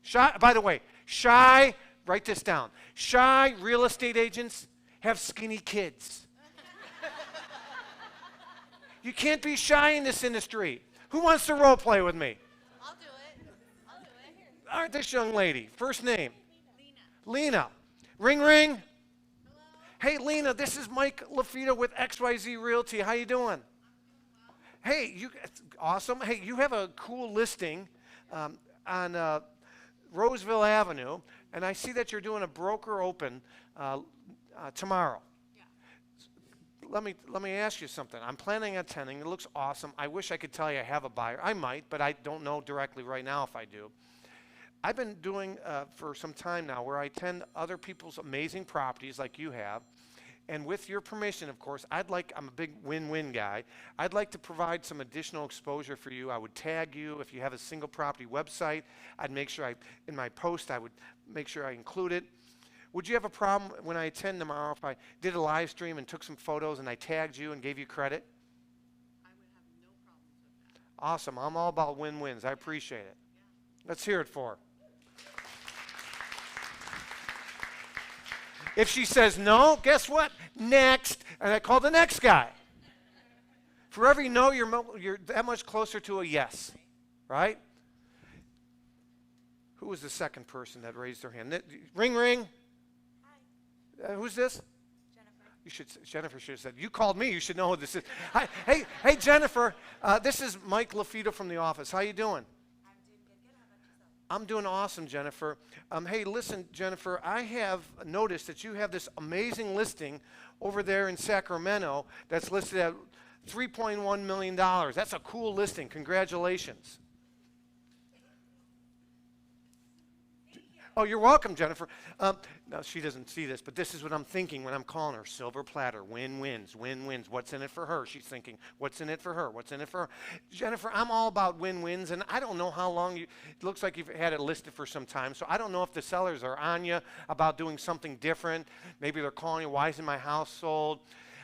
Shy, by the way, shy, write this down. Shy real estate agents have skinny kids. You can't be shy in this industry. Who wants to role play with me? I'll do it. I'll do it. Here. All right, this young lady. First name? Lena. Ring, ring. Hello. Hey, Lena, this is Mike LaFIDO with XYZ Realty. How you doing? Well. Hey, awesome. Hey, you have a cool listing on Roseville Avenue, and I see that you're doing a broker open tomorrow. Let me ask you something. I'm planning on attending. It looks awesome. I wish I could tell you I have a buyer. I might, but I don't know directly right now if I do. I've been doing for some time now where I attend other people's amazing properties like you have. And with your permission, of course, I'm a big win-win guy. I'd like to provide some additional exposure for you. I would tag you. If you have a single property website, I'd make sure in my post, I would make sure I include it. Would you have a problem when I attend tomorrow if I did a live stream and took some photos and I tagged you and gave you credit? I would have no problems with that. Awesome. I'm all about win-wins. I appreciate it. Yeah. Let's hear it for her. If she says no, guess what? Next. And I call the next guy. For every no, you're that much closer to a yes. Right? Who was the second person that raised their hand? Ring, ring. Hi. Who's this? Jennifer. Jennifer should have said, you called me, you should know who this is. Hi, hey, Jennifer, this is Mike LaFIDO from the office. How you doing? I'm doing good. How about yourself? I'm doing awesome, Jennifer. Hey, listen, Jennifer, I have noticed that you have this amazing listing over there in Sacramento that's listed at $3.1 million. That's a cool listing. Congratulations. Oh, you're welcome, Jennifer. No, she doesn't see this, but this is what I'm thinking when I'm calling her. Silver platter, win-wins, win-wins. What's in it for her? She's thinking, what's in it for her? What's in it for her? Jennifer, I'm all about win-wins, and I don't know how long it looks like you've had it listed for some time, so I don't know if the sellers are on you about doing something different. Maybe they're calling you, why isn't my house sold?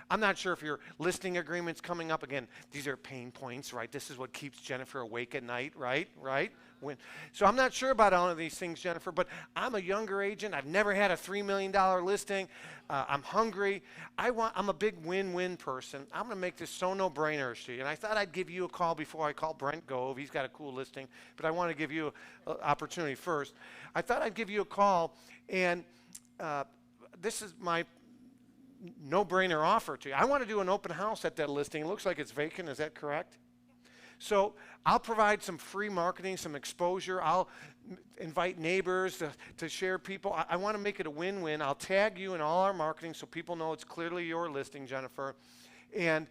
I'm not sure if your listing agreement's coming up. Again, these are pain points, right? This is what keeps Jennifer awake at night, right? So I'm not sure about all of these things, Jennifer, but I'm a younger agent. I've never had a $3 million listing. I'm hungry. I'm a big win-win person. I'm going to make this so no-brainer to you. And I thought I'd give you a call before I call Brent Gove. He's got a cool listing, but I want to give you an opportunity first. I thought I'd give you a call, and this is my no-brainer offer to you. I want to do an open house at that listing. It looks like it's vacant. Is that correct? So I'll provide some free marketing, some exposure. I'll invite neighbors to share people. I want to make it a win-win. I'll tag you in all our marketing so people know it's clearly your listing, Jennifer. And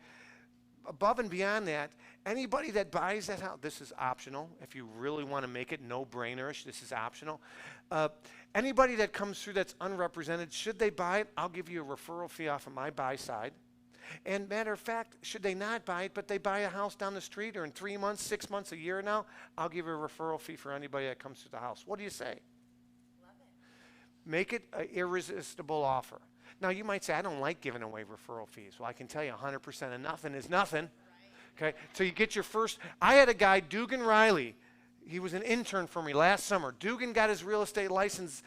above and beyond that, anybody that buys that house, this is optional. If you really want to make it no-brainerish, this is optional. Anybody that comes through that's unrepresented, should they buy it, I'll give you a referral fee off of my buy side. And matter of fact, should they not buy it, but they buy a house down the street or in 3 months, 6 months, a year now, I'll give a referral fee for anybody that comes to the house. What do you say? Love it. Make it an irresistible offer. Now, you might say, I don't like giving away referral fees. Well, I can tell you 100% of nothing is nothing. Right. Okay, so you get your first. I had a guy, Dugan Riley. He was an intern for me last summer. Dugan got his real estate license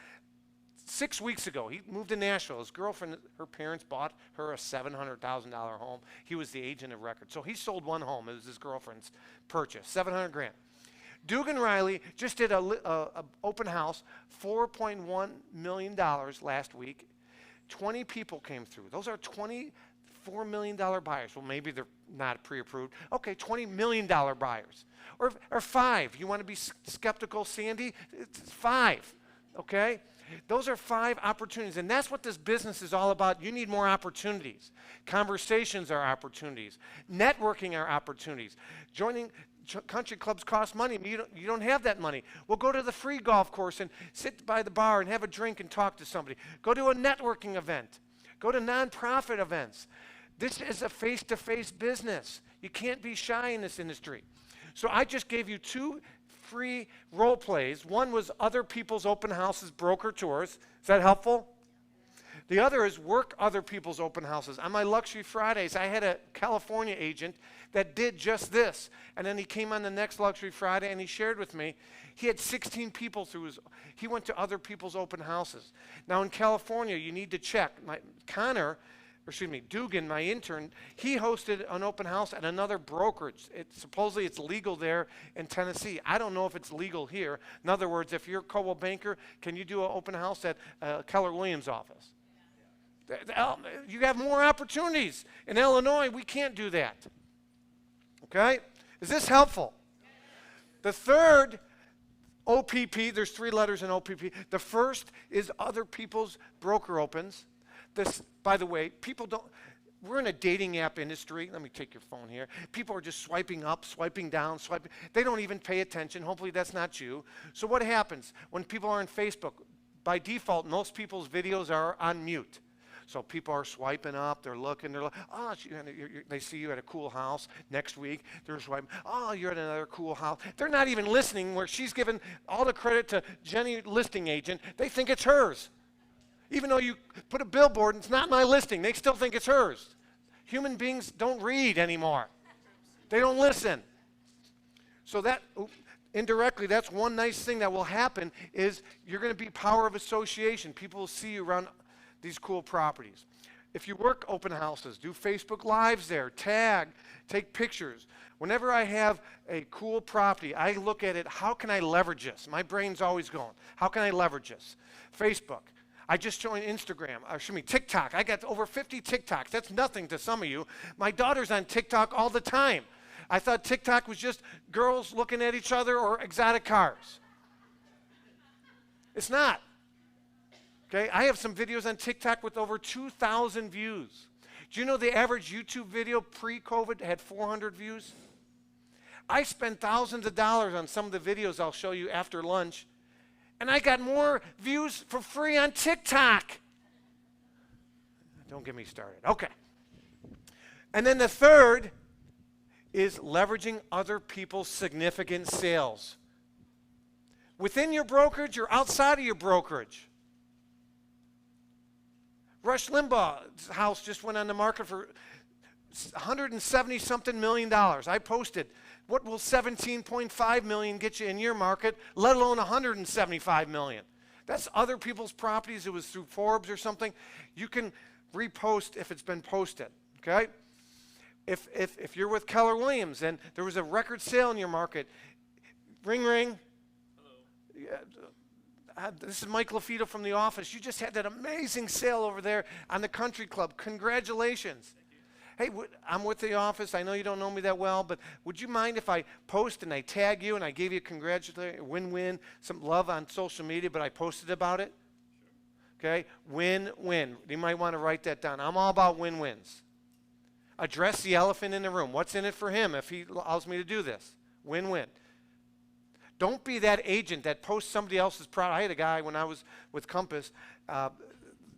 6 weeks ago. He moved to Nashville. His girlfriend, her parents bought her a $700,000 home. He was the agent of record. So he sold one home. It was his girlfriend's purchase, $700,000. Dugan Riley just did a open house, $4.1 million last week. 20 people came through. Those are $24 million buyers. Well, maybe they're not pre-approved. Okay, $20 million buyers. Or 5. You want to be skeptical, Sandy? It's 5, okay? Those are 5 opportunities, and that's what this business is all about. You need more opportunities. Conversations are opportunities. Networking are opportunities. Joining country clubs cost money. You don't have that money. Well, go to the free golf course and sit by the bar and have a drink and talk to somebody. Go to a networking event. Go to nonprofit events. This is a face-to-face business. You can't be shy in this industry. So I just gave you 2 free role plays. One was other people's open houses, broker tours. Is that helpful? The other is work other people's open houses. On my Luxury Fridays, I had a California agent that did just this. And then he came on the next Luxury Friday and he shared with me, he had 16 people through he went to other people's open houses. Now in California, you need to check. Dugan, my intern, he hosted an open house at another brokerage. Supposedly it's legal there in Tennessee. I don't know if it's legal here. In other words, if you're a Coldwell Banker, can you do an open house at Keller Williams' office? You have more opportunities. In Illinois, we can't do that. Okay? Is this helpful? The third OPP, there's 3 letters in OPP. The first is other people's broker opens. This, by the way, we're in a dating app industry. Let me take your phone here. People are just swiping up, swiping down, swiping. They don't even pay attention. Hopefully that's not you. So what happens when people are on Facebook? By default, most people's videos are on mute. So people are swiping up, they're looking, they see you at a cool house next week, they're swiping, oh, you're at another cool house. They're not even listening where she's given all the credit to Jenny, listing agent. They think it's hers. Even though you put a billboard and it's not my listing, they still think it's hers. Human beings don't read anymore. They don't listen. So that, indirectly, that's one nice thing that will happen is you're going to be power of association. People will see you around these cool properties. If you work open houses, do Facebook Lives there, tag, take pictures. Whenever I have a cool property, I look at it, how can I leverage this? My brain's always going, how can I leverage this? Facebook. I just joined TikTok. I got over 50 TikToks. That's nothing to some of you. My daughter's on TikTok all the time. I thought TikTok was just girls looking at each other or exotic cars. It's not. Okay, I have some videos on TikTok with over 2,000 views. Do you know the average YouTube video pre-COVID had 400 views? I spent thousands of dollars on some of the videos I'll show you after lunch, and I got more views for free on TikTok. Don't get me started. Okay. And then the third is leveraging other people's significant sales. Within your brokerage or outside of your brokerage. Rush Limbaugh's house just went on the market for $170-something million. I posted, what will $17.5 million get you in your market, let alone $175 million? That's other people's properties. It was through Forbes or something. You can repost if it's been posted, okay? If you're with Keller Williams and there was a record sale in your market, ring, ring. Hello. This is Mike LaFido from the office. You just had that amazing sale over there on the country club. Congratulations. Hey, I'm with the office. I know you don't know me that well, but would you mind if I post and I tag you and I gave you a congratulatory win-win, some love on social media, but I posted about it? Sure. Okay, win-win. You might want to write that down. I'm all about win-wins. Address the elephant in the room. What's in it for him if he allows me to do this? Win-win. Don't be that agent that posts somebody else's product. I had a guy when I was with Compass, the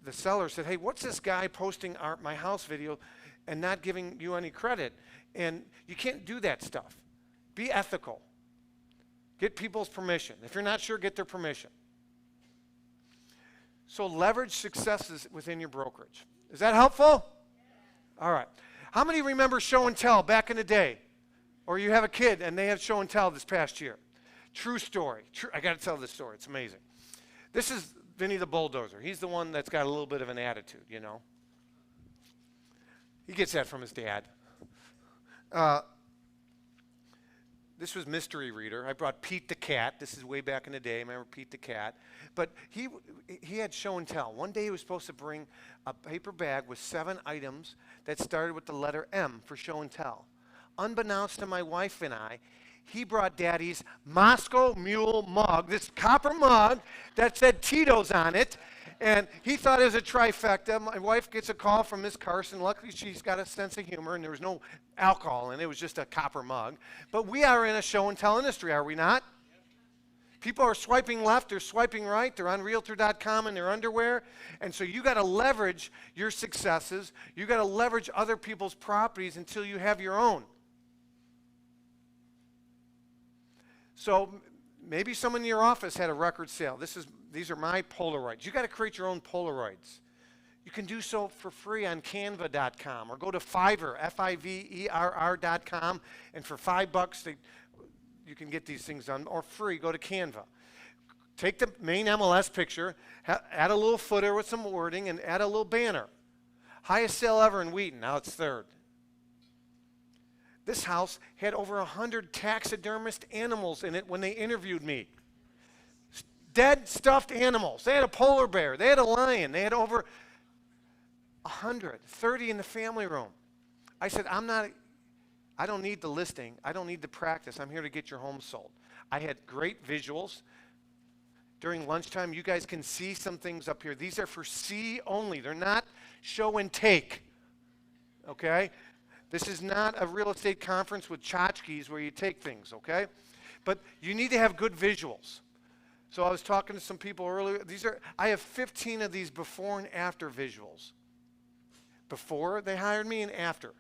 seller said, hey, what's this guy posting my house video and not giving you any credit? And you can't do that stuff. Be ethical. Get people's permission. If you're not sure, get their permission. So leverage successes within your brokerage. Is that helpful? All right. How many remember show and tell back in the day? Or you have a kid and they have show and tell this past year. True story. I got to tell this story. It's amazing. This is Vinny the Bulldozer. He's the one that's got a little bit of an attitude, you know. He gets that from his dad. This was Mystery Reader. I brought Pete the Cat. This is way back in the day. Remember Pete the Cat? But he had show and tell. One day he was supposed to bring a paper bag with 7 items that started with the letter M for show and tell. Unbeknownst to my wife and I, he brought Daddy's Moscow Mule mug, this copper mug that said Tito's on it. And he thought it was a trifecta. My wife gets a call from Miss Carson. Luckily, she's got a sense of humor, and there was no alcohol in it. It was just a copper mug. But we are in a show and tell industry, are we not? People are swiping left, they're swiping right, they're on Realtor.com in their underwear. And so you got to leverage your successes. You got to leverage other people's properties until you have your own. So maybe someone in your office had a record sale. These are my Polaroids. You got to create your own Polaroids. You can do so for free on Canva.com or go to Fiverr, Fiverr.com, and for $5 you can get these things done, or free. Go to Canva. Take the main MLS picture, add a little footer with some wording, and add a little banner. Highest sale ever in Wheaton. Now it's 3rd. This house had over 100 taxidermist animals in it when they interviewed me. Dead, stuffed animals. They had a polar bear. They had a lion. They had over 100, 30 in the family room. I said, I don't need the listing. I don't need the practice. I'm here to get your home sold. I had great visuals. During lunchtime, you guys can see some things up here. These are for see only. They're not show and take. Okay? This is not a real estate conference with tchotchkes where you take things, okay? But you need to have good visuals. So I was talking to some people earlier. I have 15 of these before and after visuals. Before they hired me and after.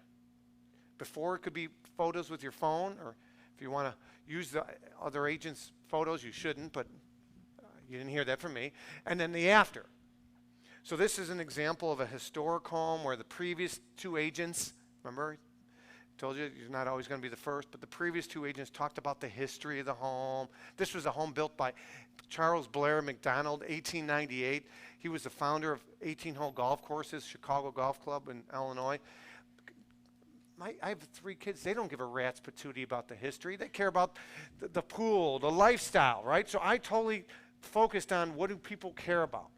Before, it could be photos with your phone, or if you want to use the other agents' photos, you shouldn't, but you didn't hear that from me. And then the after. So this is an example of a historic home where the previous 2 agents, remember, I told you you're not always going to be the first, but the previous 2 agents talked about the history of the home. This was a home built by Charles Blair McDonald, 1898. He was the founder of 18-hole golf courses, Chicago Golf Club in Illinois. I have 3 kids. They don't give a rat's patootie about the history. They care about the pool, the lifestyle, right? So I totally focused on what do people care about.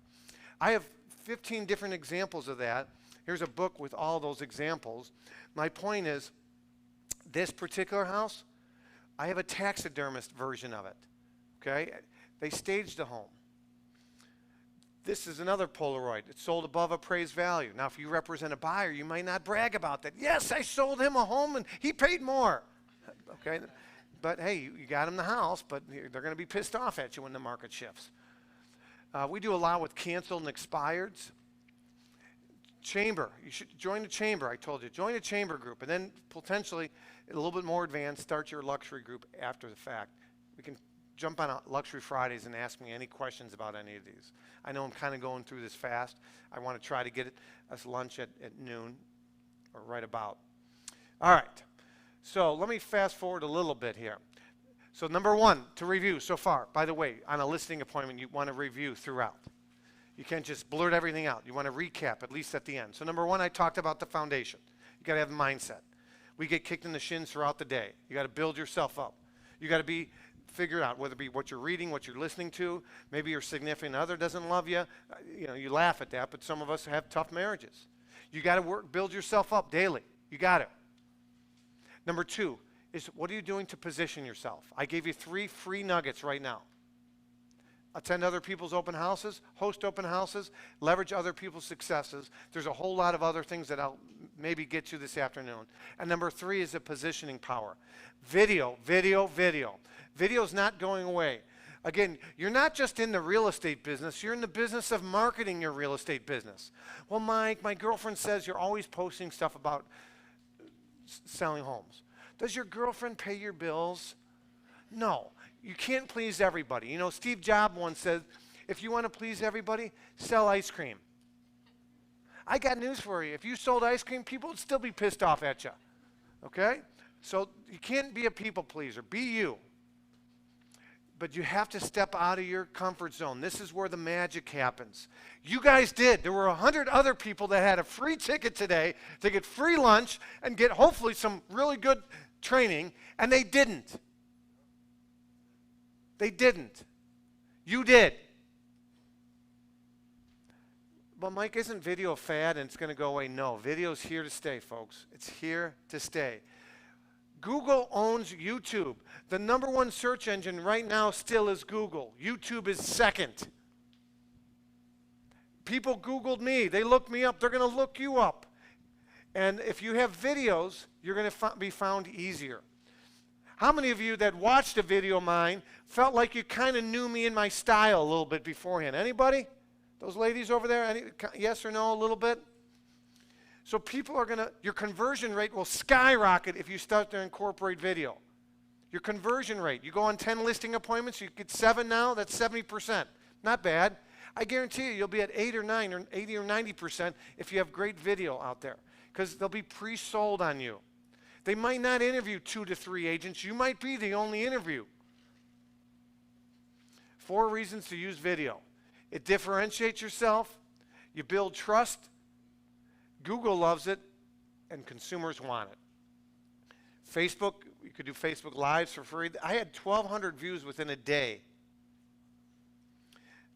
I have 15 different examples of that. Here's a book with all those examples. My point is, this particular house, I have a taxidermist version of it, okay? They staged the home. This is another Polaroid. It's sold above appraised value. Now, if you represent a buyer, you might not brag about that. Yes, I sold him a home and he paid more. Okay? But hey, you got him the house, but they're going to be pissed off at you when the market shifts. We do a lot with canceled and expireds. Chamber. You should join the chamber, I told you. Join a chamber group, and then potentially, a little bit more advanced, start your luxury group after the fact. We can jump on Luxury Fridays and ask me any questions about any of these. I know I'm kind of going through this fast. I want to try to get us lunch at noon, or right about. All right. So let me fast forward a little bit here. So number 1, to review so far. By the way, on a listing appointment, you want to review throughout. You can't just blurt everything out. You want to recap, at least at the end. So number 1, I talked about the foundation. You got to have a mindset. We get kicked in the shins throughout the day. You got to build yourself up. You got to figure out whether it be what you're reading, what you're listening to. Maybe your significant other doesn't love you. You laugh at that, but some of us have tough marriages. You got to build yourself up daily. You got it. Number 2 is, what are you doing to position yourself? I gave you 3 free nuggets right now. Attend other people's open houses, host open houses, leverage other people's successes. There's a whole lot of other things that I'll maybe get to this afternoon. And number 3 is the positioning power. Video, video, video. Video's not going away. Again, you're not just in the real estate business, you're in the business of marketing your real estate business. Well, Mike, my girlfriend says you're always posting stuff about selling homes. Does your girlfriend pay your bills? No. You can't please everybody. You know, Steve Jobs once said, if you want to please everybody, sell ice cream. I got news for you. If you sold ice cream, people would still be pissed off at you. Okay? So you can't be a people pleaser. Be you. But you have to step out of your comfort zone. This is where the magic happens. You guys did. There were 100 other people that had a free ticket today to get free lunch and get hopefully some really good training, and they didn't. They didn't. You did. But Mike, isn't video a fad and it's going to go away? No, video's here to stay, folks. It's here to stay. Google owns YouTube. The #1 search engine right now still is Google. YouTube is second. People Googled me. They looked me up. They're going to look you up. And if you have videos, you're going to be found easier. How many of you that watched a video of mine felt like you kind of knew me and my style a little bit beforehand? Anybody? Those ladies over there? Yes or no, a little bit? So people are going to, your conversion rate will skyrocket if you start to incorporate video. Your conversion rate, you go on 10 listing appointments, you get 7 now, that's 70%. Not bad. I guarantee you, you'll be at 8 or 9 or 80 or 90% if you have great video out there, because they'll be pre-sold on you. They might not interview 2 to 3 agents. You might be the only interview. 4 reasons to use video. It differentiates yourself. You build trust. Google loves it, and consumers want it. Facebook, you could do Facebook Lives for free. I had 1,200 views within a day.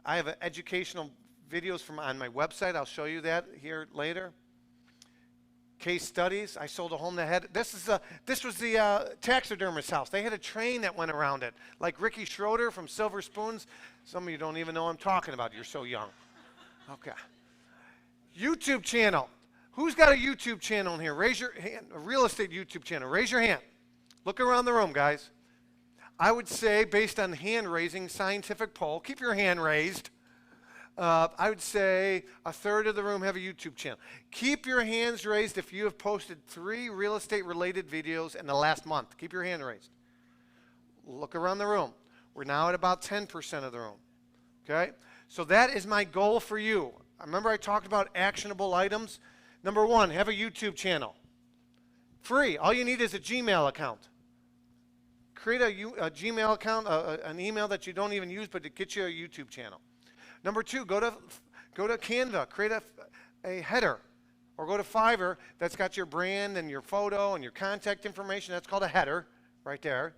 I have educational videos from on my website. I'll show you that here later. Case studies. I sold a home that had, this was the taxidermist's house. They had a train that went around it, like Ricky Schroeder from Silver Spoons. Some of you don't even know what I'm talking about. You're so young. Okay. YouTube channel. Who's got a YouTube channel in here? Raise your hand. A real estate YouTube channel. Raise your hand. Look around the room, guys. I would say, based on hand raising, scientific poll, keep your hand raised. I would say 1/3 of the room have a YouTube channel. Keep your hands raised if you have posted 3 real estate related videos in the last month. Keep your hand raised. Look around the room. We're now at about 10% of the room. Okay? So that is my goal for you. Remember I talked about actionable items? #1, have a YouTube channel. Free. All you need is a Gmail account. Create a Gmail account, an email that you don't even use, but it gets you a YouTube channel. #2, go to Canva, create a header, or go to Fiverr that's got your brand and your photo and your contact information. That's called a header right there.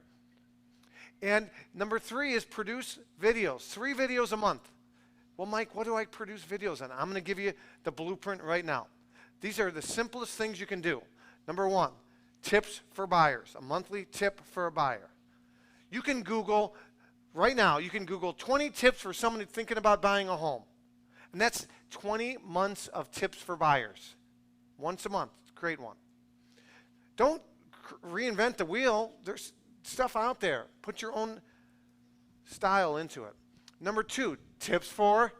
And #3 is produce videos, 3 videos a month. Well, Mike, what do I produce videos on? I'm going to give you the blueprint right now. These are the simplest things you can do. #1, tips for buyers, a monthly tip for a buyer. You can Google, right now, you can Google 20 tips for someone thinking about buying a home. And that's 20 months of tips for buyers. Once a month, create one. Don't reinvent the wheel. There's stuff out there. Put your own style into it. #2, tips for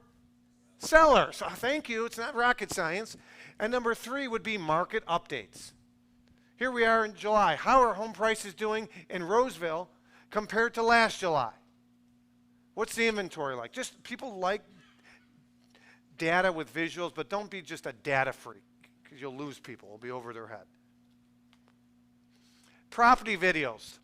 sellers. Oh, thank you. It's not rocket science. And #3 would be market updates. Here we are in July. How are home prices doing in Roseville compared to last July? What's the inventory like? Just people like data with visuals, but don't be just a data freak, because you'll lose people. It'll be over their head. Property videos.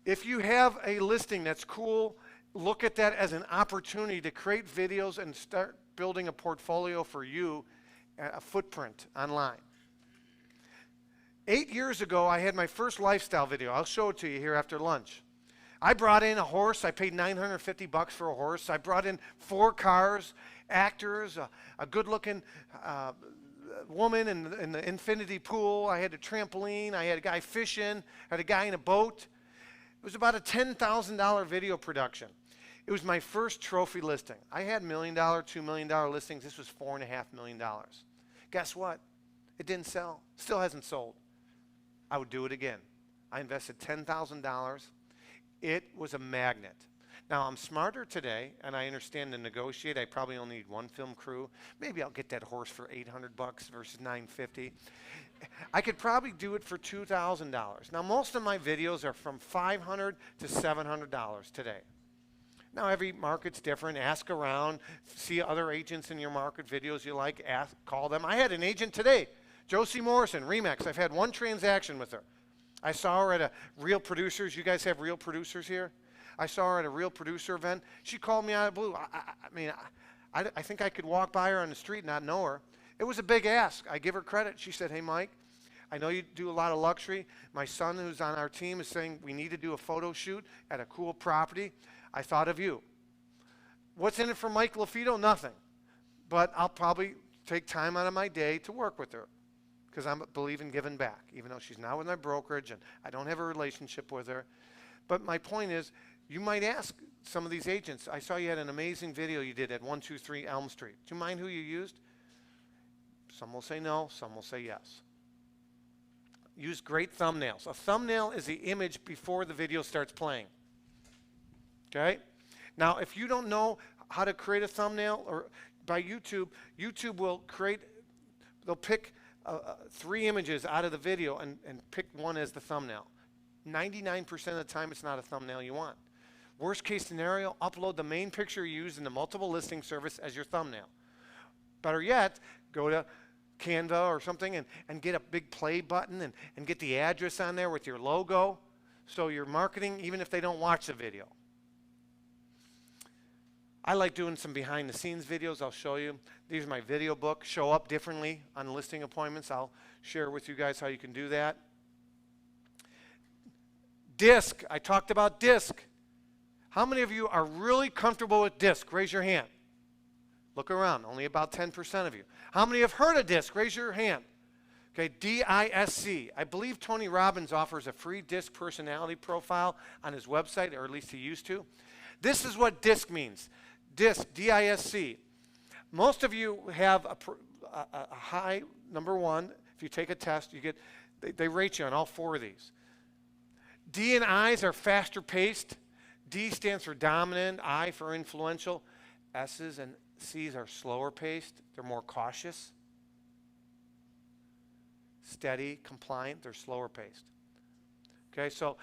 If you have a listing that's cool, look at that as an opportunity to create videos and start building a portfolio for you, a footprint online. 8 years ago, I had my first lifestyle video. I'll show it to you here after lunch. I brought in a horse. I paid $950 for a horse. I brought in 4 cars, actors, a good-looking woman in the infinity pool. I had a trampoline. I had a guy fishing. I had a guy in a boat. It was about a $10,000 video production. It was my first trophy listing. I had $1 million, $2 million listings. This was $4.5 million. Guess what? It didn't sell. Still hasn't sold. I would do it again. I invested $10,000. It was a magnet. Now, I'm smarter today, and I understand to negotiate. I probably only need 1 film crew. Maybe I'll get that horse for $800 versus $950. I could probably do it for $2,000. Now, most of my videos are from $500 to $700 today. Now, every market's different. Ask around. See other agents in your market, videos you like. Ask, call them. I had an agent today, Josie Morrison, Remax. I've had 1 transaction with her. I saw her at a Real Producers. You guys have Real Producers here? I saw her at a Real Producer event. She called me out of the blue. I think I could walk by her on the street and not know her. It was a big ask. I give her credit. She said, hey, Mike, I know you do a lot of luxury. My son, who's on our team, is saying we need to do a photo shoot at a cool property. I thought of you. What's in it for Mike LaFido? Nothing. But I'll probably take time out of my day to work with her because I believe in giving back, even though she's not with my brokerage and I don't have a relationship with her. But my point is, you might ask some of these agents. I saw you had an amazing video you did at 123 Elm Street. Do you mind who you used? Some will say no, some will say yes. Use great thumbnails. A thumbnail is the image before the video starts playing. Okay? Now, if you don't know how to create a thumbnail or by YouTube, YouTube will create, they'll pick 3 images out of the video and pick one as the thumbnail. 99% of the time, it's not a thumbnail you want. Worst case scenario, upload the main picture you use in the multiple listing service as your thumbnail. Better yet, go to Canva or something and get a big play button and get the address on there with your logo. So you're marketing even if they don't watch the video. I like doing some behind the scenes videos. I'll show you. These are my video book. Show up differently on listing appointments. I'll share with you guys how you can do that. Disc. I talked about disc. How many of you are really comfortable with disc? Raise your hand. Look around. Only about 10% of you. How many have heard of DISC? Raise your hand. Okay, D-I-S-C. I believe Tony Robbins offers a free DISC personality profile on his website, or at least he used to. This is what DISC means. DISC, D-I-S-C. Most of you have a high, number 1. If you take a test, you get, they rate you on all 4 of these. D and I's are faster paced. D stands for dominant, I for influential. S's and C's are slower paced. They're more cautious. Steady, compliant, they're slower paced. Okay, so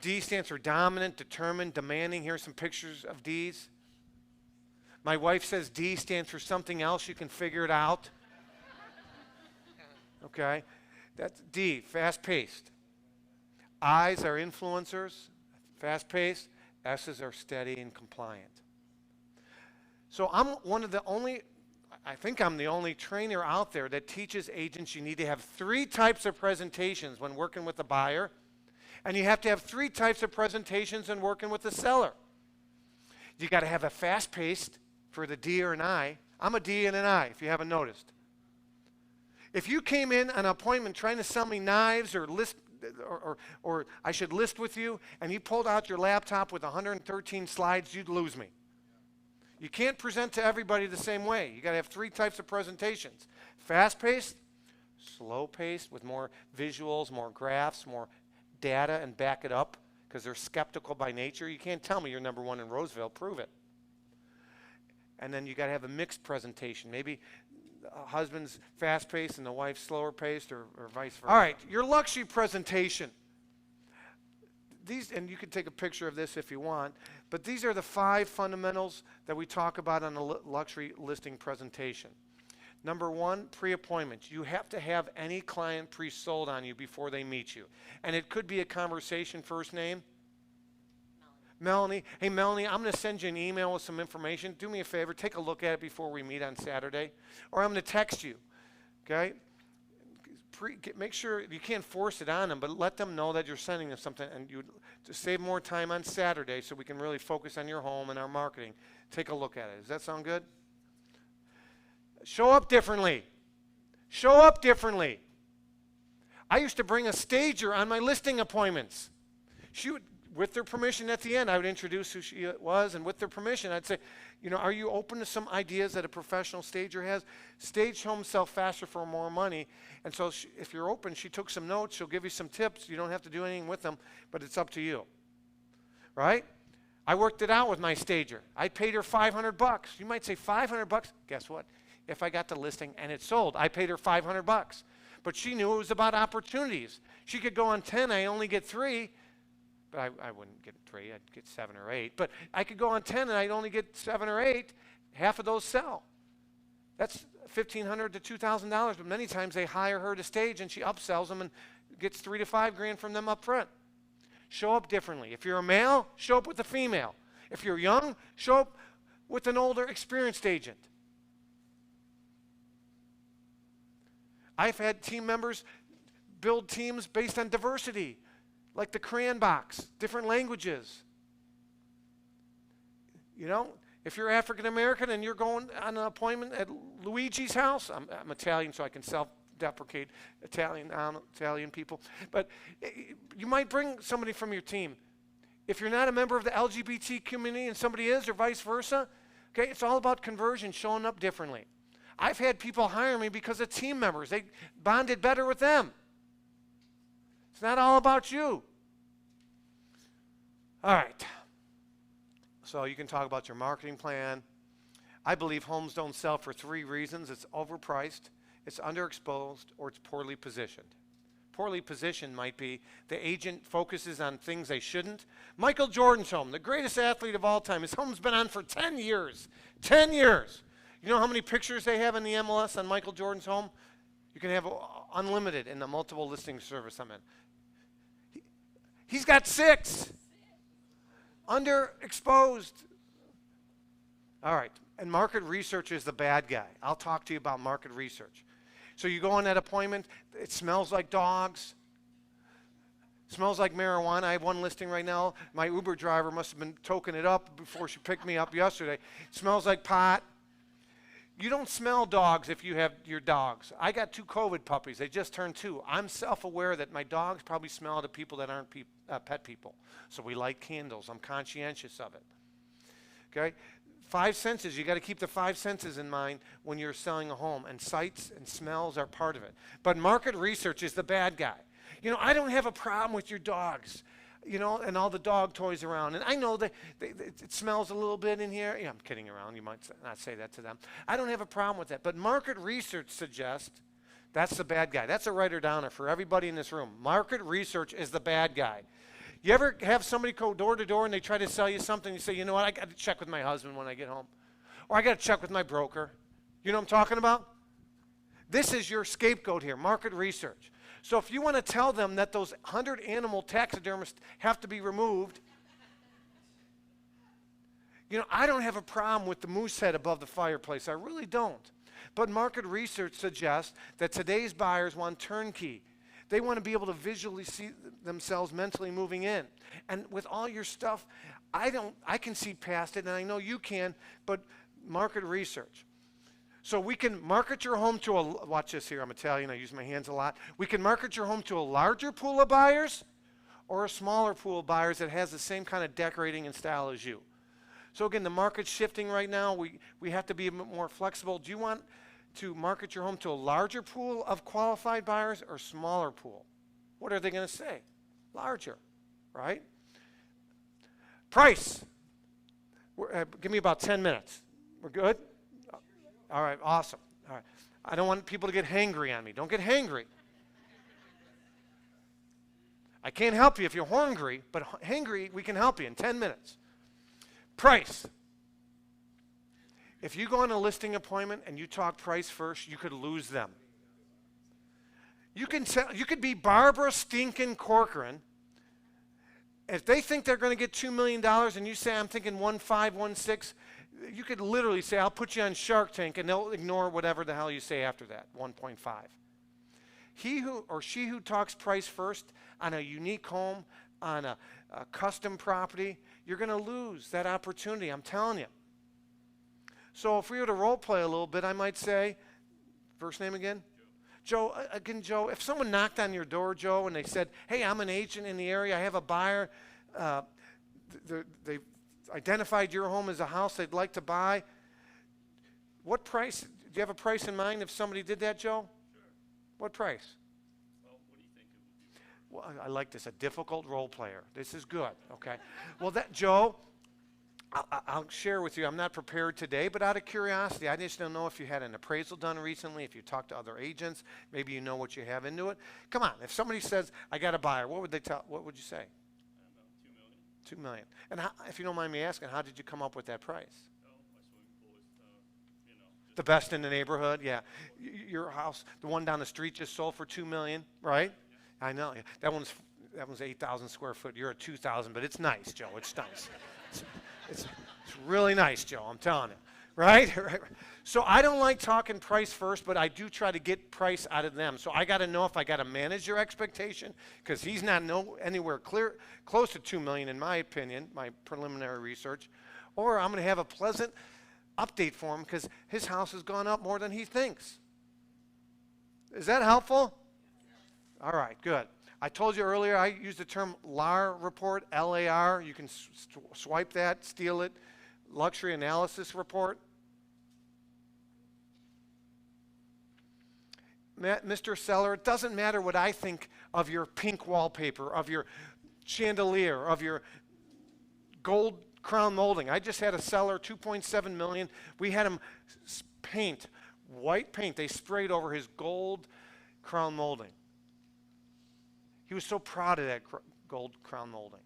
D stands for dominant, determined, demanding. Here's some pictures of D's. My wife says D stands for something else. You can figure it out. Okay, that's D, fast paced. I's are influencers, fast paced. S's are steady and compliant. So I'm one of the only, I think I'm the only trainer out there that teaches agents you need to have 3 types of presentations when working with a buyer, and you have to have 3 types of presentations when working with the seller. You got to have a fast-paced for the D or an I. I'm a D and an I, if you haven't noticed. If you came in on an appointment trying to sell me knives or list, or I should list with you, and you pulled out your laptop with 113 slides, you'd lose me. You can't present to everybody the same way. You got to have 3 types of presentations. Fast-paced, slow-paced with more visuals, more graphs, more data, and back it up because they're skeptical by nature. You can't tell me you're number 1 in Roseville. Prove it. And then you got to have a mixed presentation. Maybe a husband's fast-paced and the wife's slower-paced or vice versa. All right, your luxury presentation. These, and you can take a picture of this if you want, but these are the 5 fundamentals that we talk about on a luxury listing presentation. Number 1, pre-appointment. You have to have any client pre-sold on you before they meet you. And it could be a conversation, first name. Melanie. Hey, Melanie, I'm going to send you an email with some information. Do me a favor, take a look at it before we meet on Saturday. Or I'm going to text you, okay? Make sure you can't force it on them, but let them know that you're sending them something, and you to save more time on Saturday so we can really focus on your home and our marketing. Take a look at it. Does that sound good? Show up differently. Show up differently. I used to bring a stager on my listing appointments. She would, with their permission at the end, I would introduce who she was, and with their permission, I'd say, you know, are you open to some ideas that a professional stager has? Stage homes sell faster for more money, and so if you're open, she took some notes, she'll give you some tips. You don't have to do anything with them, but it's up to you, right? I worked it out with my stager. I paid her $500. You might say $500. Guess what? If I got the listing and it sold, I paid her $500. But she knew it was about opportunities. She could go on 10, I only get 3. But I wouldn't get 3, I'd get 7 or 8. But I could go on 10 and I'd only get 7 or 8. Half of those sell. That's $1,500 to $2,000. But many times they hire her to stage and she upsells them and gets $3 to $5 grand from them up front. Show up differently. If you're a male, show up with a female. If you're young, show up with an older, experienced agent. I've had team members build teams based on diversity, like the crayon box, different languages. You know, if you're African American and you're going on an appointment at Luigi's house, I'm Italian, so I can self-deprecate Italian people, but you might bring somebody from your team. If you're not a member of the LGBT community and somebody is, or vice versa, okay, it's all about conversion, showing up differently. I've had people hire me because of team members. They bonded better with them. It's not all about you. All right. So you can talk about your marketing plan. I believe homes don't sell for 3 reasons. It's overpriced, it's underexposed, or it's poorly positioned. Poorly positioned might be the agent focuses on things they shouldn't. Michael Jordan's home, the greatest athlete of all time, his home's been on for 10 years. 10 years. You know how many pictures they have in the MLS on Michael Jordan's home? You can have unlimited in the multiple listing service I'm in. He's got 6. Underexposed. All right. And market research is the bad guy. I'll talk to you about market research. So you go on that appointment, it smells like dogs, smells like marijuana. I have one listing right now. My Uber driver must have been toking it up before she picked me up yesterday. It smells like pot. You don't smell dogs if you have your dogs. I got 2 COVID puppies. They just turned 2. I'm self-aware that my dogs probably smell to people that aren't pet people. So we light candles. I'm conscientious of it. Okay? 5 senses. You got to keep the 5 senses in mind when you're selling a home. And sights and smells are part of it. But market research is the bad guy. You know, I don't have a problem with your dogs. You know, and all the dog toys around. And I know that it smells a little bit in here. Yeah, I'm kidding around. You might not say that to them. I don't have a problem with that. But market research suggests that's the bad guy. That's a writer-downer for everybody in this room. Market research is the bad guy. You ever have somebody go door to door and they try to sell you something? You say, you know what, I got to check with my husband when I get home. Or I got to check with my broker. You know what I'm talking about? This is your scapegoat here, market research. So if you want to tell them that those 100 animal taxidermists have to be removed, you know, I don't have a problem with the moose head above the fireplace. I really don't. But market research suggests that today's buyers want turnkey. They want to be able to visually see themselves mentally moving in. And with all your stuff, I can see past it, and I know you can, but market research. So we can market your home to watch this here, I'm Italian, I use my hands a lot. We can market your home to a larger pool of buyers or a smaller pool of buyers that has the same kind of decorating and style as you. So again, the market's shifting right now. We have to be a bit more flexible. Do you want to market your home to a larger pool of qualified buyers or smaller pool? What are they going to say? Larger, right? Price. Give me about 10 minutes. We're good? All right, awesome. All right. I don't want people to get hangry on me. Don't get hangry. I can't help you if you're hungry, but hangry, we can help you in 10 minutes. Price. If you go on a listing appointment and you talk price first, you could lose them. You could be Barbara Stinkin' Corcoran. If they think they're going to get $2 million and you say, I'm thinking 1.5, 1.6, you could literally say, I'll put you on Shark Tank, and they'll ignore whatever the hell you say after that, 1.5. He who or she who talks price first on a unique home, on a custom property, you're going to lose that opportunity, I'm telling you. So if we were to role play a little bit, I might say, first name again? Joe. Joe, if someone knocked on your door, Joe, and they said, hey, I'm an agent in the area, I have a buyer, they've identified your home as a house they'd like to buy, what price, do you have a price in mind if somebody did that, Joe? Sure. What price? Well, what do you think it would be? Well, I like this, a difficult role player. This is good, okay? Well, Joe, I'll share with you, I'm not prepared today, but out of curiosity, I just don't know if you had an appraisal done recently, if you talked to other agents, maybe you know what you have into it. Come on, if somebody says, I got a buyer, what would you say? About $2 million. $2 million. And how, if you don't mind me asking, how did you come up with that price? Oh, my swimming pool is, just The best in the neighborhood, yeah. Your house, the one down the street just sold for $2 million, right? I know. That one's 8,000 square foot. You're at 2,000, but it's nice, Joe. It's nice. It's really nice, Joe. I'm telling you. Right? Right. So I don't like talking price first, but I do try to get price out of them. So I got to know if I got to manage their expectation, because he's not anywhere close to $2 million, in my opinion, my preliminary research, or I'm going to have a pleasant update for him because his house has gone up more than he thinks. Is that helpful? All right, good. I told you earlier I used the term LAR report, L-A-R. You can swipe that, steal it. Luxury analysis report. Mr. Seller, it doesn't matter what I think of your pink wallpaper, of your chandelier, of your gold crown molding. I just had a seller, $2.7 million. We had him paint, white paint. They sprayed over his gold crown molding. He was so proud of that gold crown molding.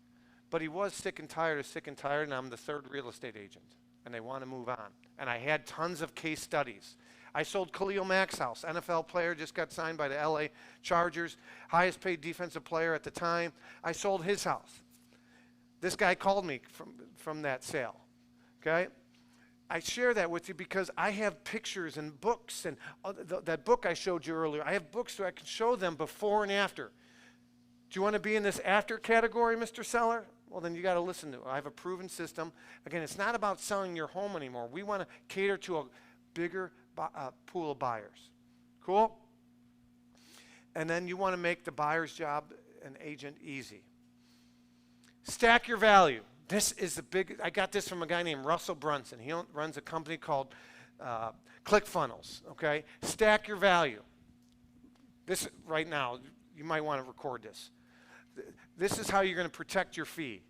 But he was sick and tired, and I'm the third real estate agent, and they want to move on. And I had tons of case studies. I sold Khalil Mack's house, NFL player, just got signed by the LA Chargers, highest paid defensive player at the time. I sold his house. This guy called me from that sale, okay? I share that with you because I have pictures and books, and that book I showed you earlier, I have books so I can show them before and after. Do you want to be in this after category, Mr. Seller? Well, then you got to listen to it. I have a proven system. Again, it's not about selling your home anymore. We want to cater to a bigger pool of buyers. Cool? And then you want to make the buyer's job and agent easy. Stack your value. This is the big, I got this from a guy named Russell Brunson. He runs a company called ClickFunnels, okay? Stack your value. This, right now, you might want to record this. This is how you're going to protect your fee.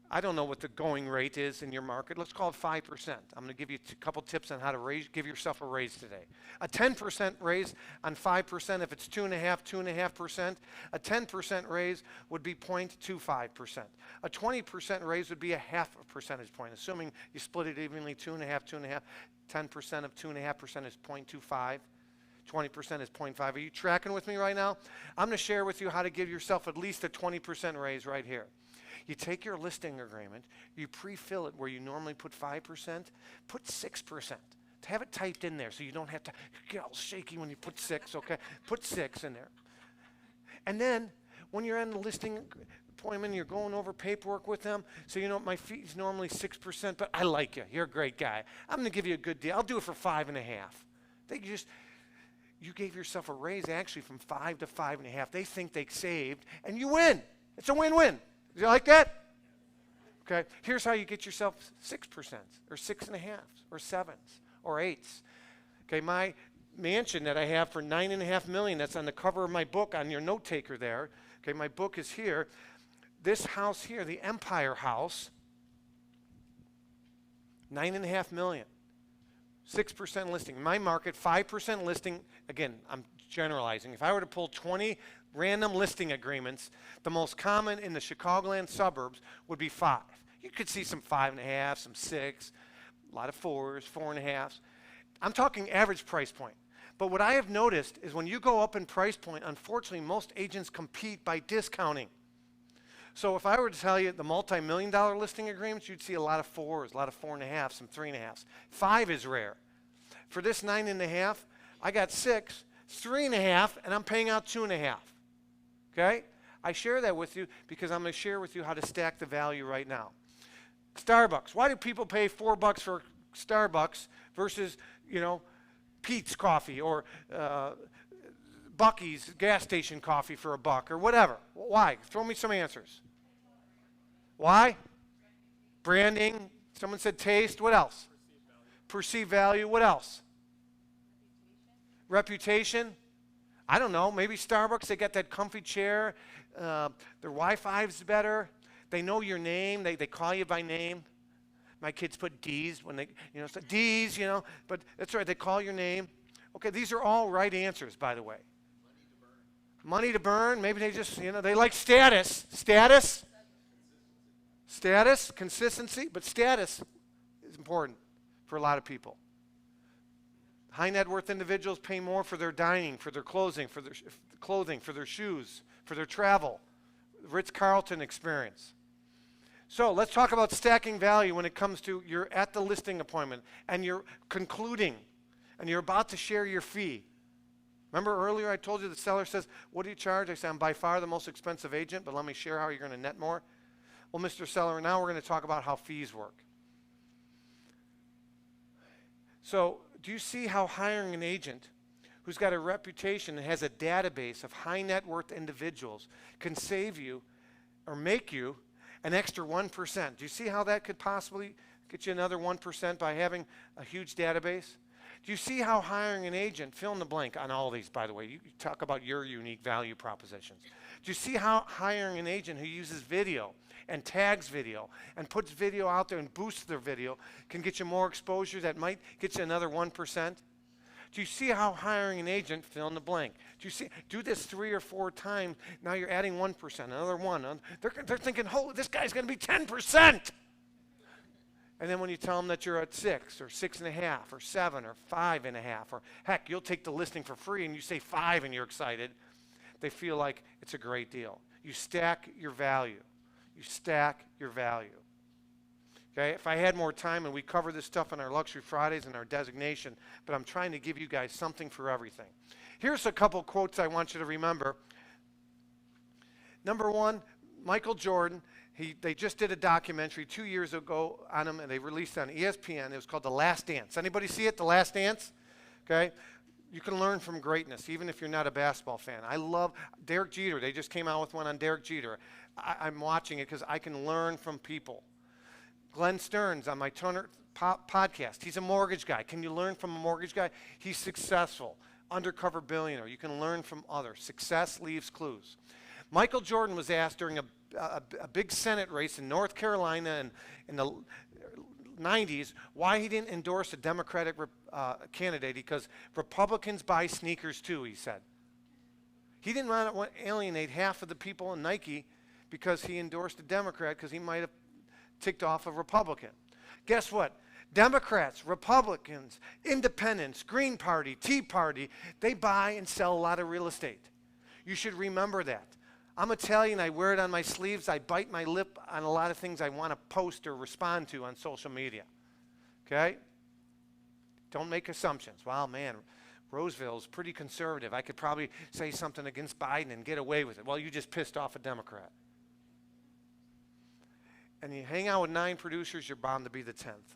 I don't know what the going rate is in your market. Let's call it 5%. I'm going to give you a couple tips on how to give yourself a raise today. A 10% raise on 5%, if it's 2.5%. A 10% raise would be 0.25%. A 20% raise would be a half a percentage point, assuming you split it evenly, 2.5. 10% of 2.5% is 0.25. 20% is 0.5. Are you tracking with me right now? I'm going to share with you how to give yourself at least a 20% raise right here. You take your listing agreement, you pre-fill it where you normally put 5%, put 6%. Have it typed in there so you don't have to get all shaky when you put 6, okay? Put 6 in there. And then when you're in the listing appointment, you're going over paperwork with them, so you know my fee is normally 6%, but I like you. You're a great guy. I'm going to give you a good deal. I'll do it for 5.5. You gave yourself a raise actually from 5 to 5.5. They think they saved, and you win. It's a win-win. Do you like that? Okay. Here's how you get yourself 6% or 6.5 or 7s or 8s. Okay. My mansion that I have for $9.5 million, that's on the cover of my book on your note taker there. Okay. My book is here. This house here, the Empire House, $9.5 million. 6% listing. In my market, 5% listing. Again, I'm generalizing. If I were to pull 20 random listing agreements, the most common in the Chicagoland suburbs would be 5. You could see some 5.5, some 6, a lot of 4s, 4.5s. I'm talking average price point. But what I have noticed is when you go up in price point, unfortunately, most agents compete by discounting. So if I were to tell you the multi-million-dollar listing agreements, you'd see a lot of 4s, a lot of 4.5, some 3.5s. 5 is rare. For this 9.5, I got 6, 3.5, and I'm paying out 2.5. Okay? I share that with you because I'm going to share with you how to stack the value right now. Starbucks. Why do people pay $4 for Starbucks versus, you know, Pete's coffee or Bucky's gas station coffee for $1 or whatever? Why? Throw me some answers. Why? Branding. Someone said taste. What else? Perceived value. What else? Reputation. I don't know. Maybe Starbucks, they got that comfy chair. Their Wi-Fi's better. They know your name. They call you by name. My kids put D's when they, you know, so D's, you know, but that's right. They call your name. Okay, these are all right answers, by the way. Money to burn. Maybe they just, you know, they like status. Status. Status, consistency, but status is important for a lot of people. High net worth individuals pay more for their dining, for their clothing, for their shoes, for their travel. Ritz-Carlton experience. So let's talk about stacking value when it comes to you're at the listing appointment and you're concluding and you're about to share your fee. Remember earlier I told you the seller says, what do you charge? I said, I'm by far the most expensive agent, but let me share how you're going to net more. Well, Mr. Seller, now we're going to talk about how fees work. So do you see how hiring an agent who's got a reputation and has a database of high net worth individuals can save you or make you an extra 1%? Do you see how that could possibly get you another 1% by having a huge database? Do you see how hiring an agent, fill in the blank on all these, by the way, you talk about your unique value propositions. Do you see how hiring an agent who uses video and tags video and puts video out there and boosts their video can get you more exposure that might get you another 1%? Do you see how hiring an agent, fill in the blank? Do you see, do this 3 or 4 times, now you're adding 1%, another 1. They're thinking, oh, this guy's going to be 10%. And then when you tell them that you're at 6 or 6.5 or 7 or 5.5, or heck, you'll take the listing for free and you say 5 and you're excited, they feel like it's a great deal. You stack your value. You stack your value. Okay, if I had more time, and we cover this stuff on our Luxury Fridays and our designation, but I'm trying to give you guys something for everything. Here's a couple quotes I want you to remember. Number 1, Michael Jordan. They just did a documentary 2 years ago on him, and they released it on ESPN. It was called The Last Dance. Anybody see it, The Last Dance? Okay. You can learn from greatness, even if you're not a basketball fan. I love Derek Jeter. They just came out with one on Derek Jeter. I'm watching it because I can learn from people. Glenn Stearns on my Turner podcast. He's a mortgage guy. Can you learn from a mortgage guy? He's successful. Undercover billionaire. You can learn from others. Success leaves clues. Michael Jordan was asked during a big Senate race in North Carolina in the 90s why he didn't endorse a Democratic candidate, because Republicans buy sneakers too, he said. He didn't want to alienate half of the people in Nike because he endorsed a Democrat because he might have ticked off a Republican. Guess what? Democrats, Republicans, Independents, Green Party, Tea Party, they buy and sell a lot of real estate. You should remember that. I'm Italian. I wear it on my sleeves. I bite my lip on a lot of things I want to post or respond to on social media. Okay? Don't make assumptions. Well, man, Roseville's pretty conservative. I could probably say something against Biden and get away with it. Well, you just pissed off a Democrat. And you hang out with 9 producers, you're bound to be the 10th.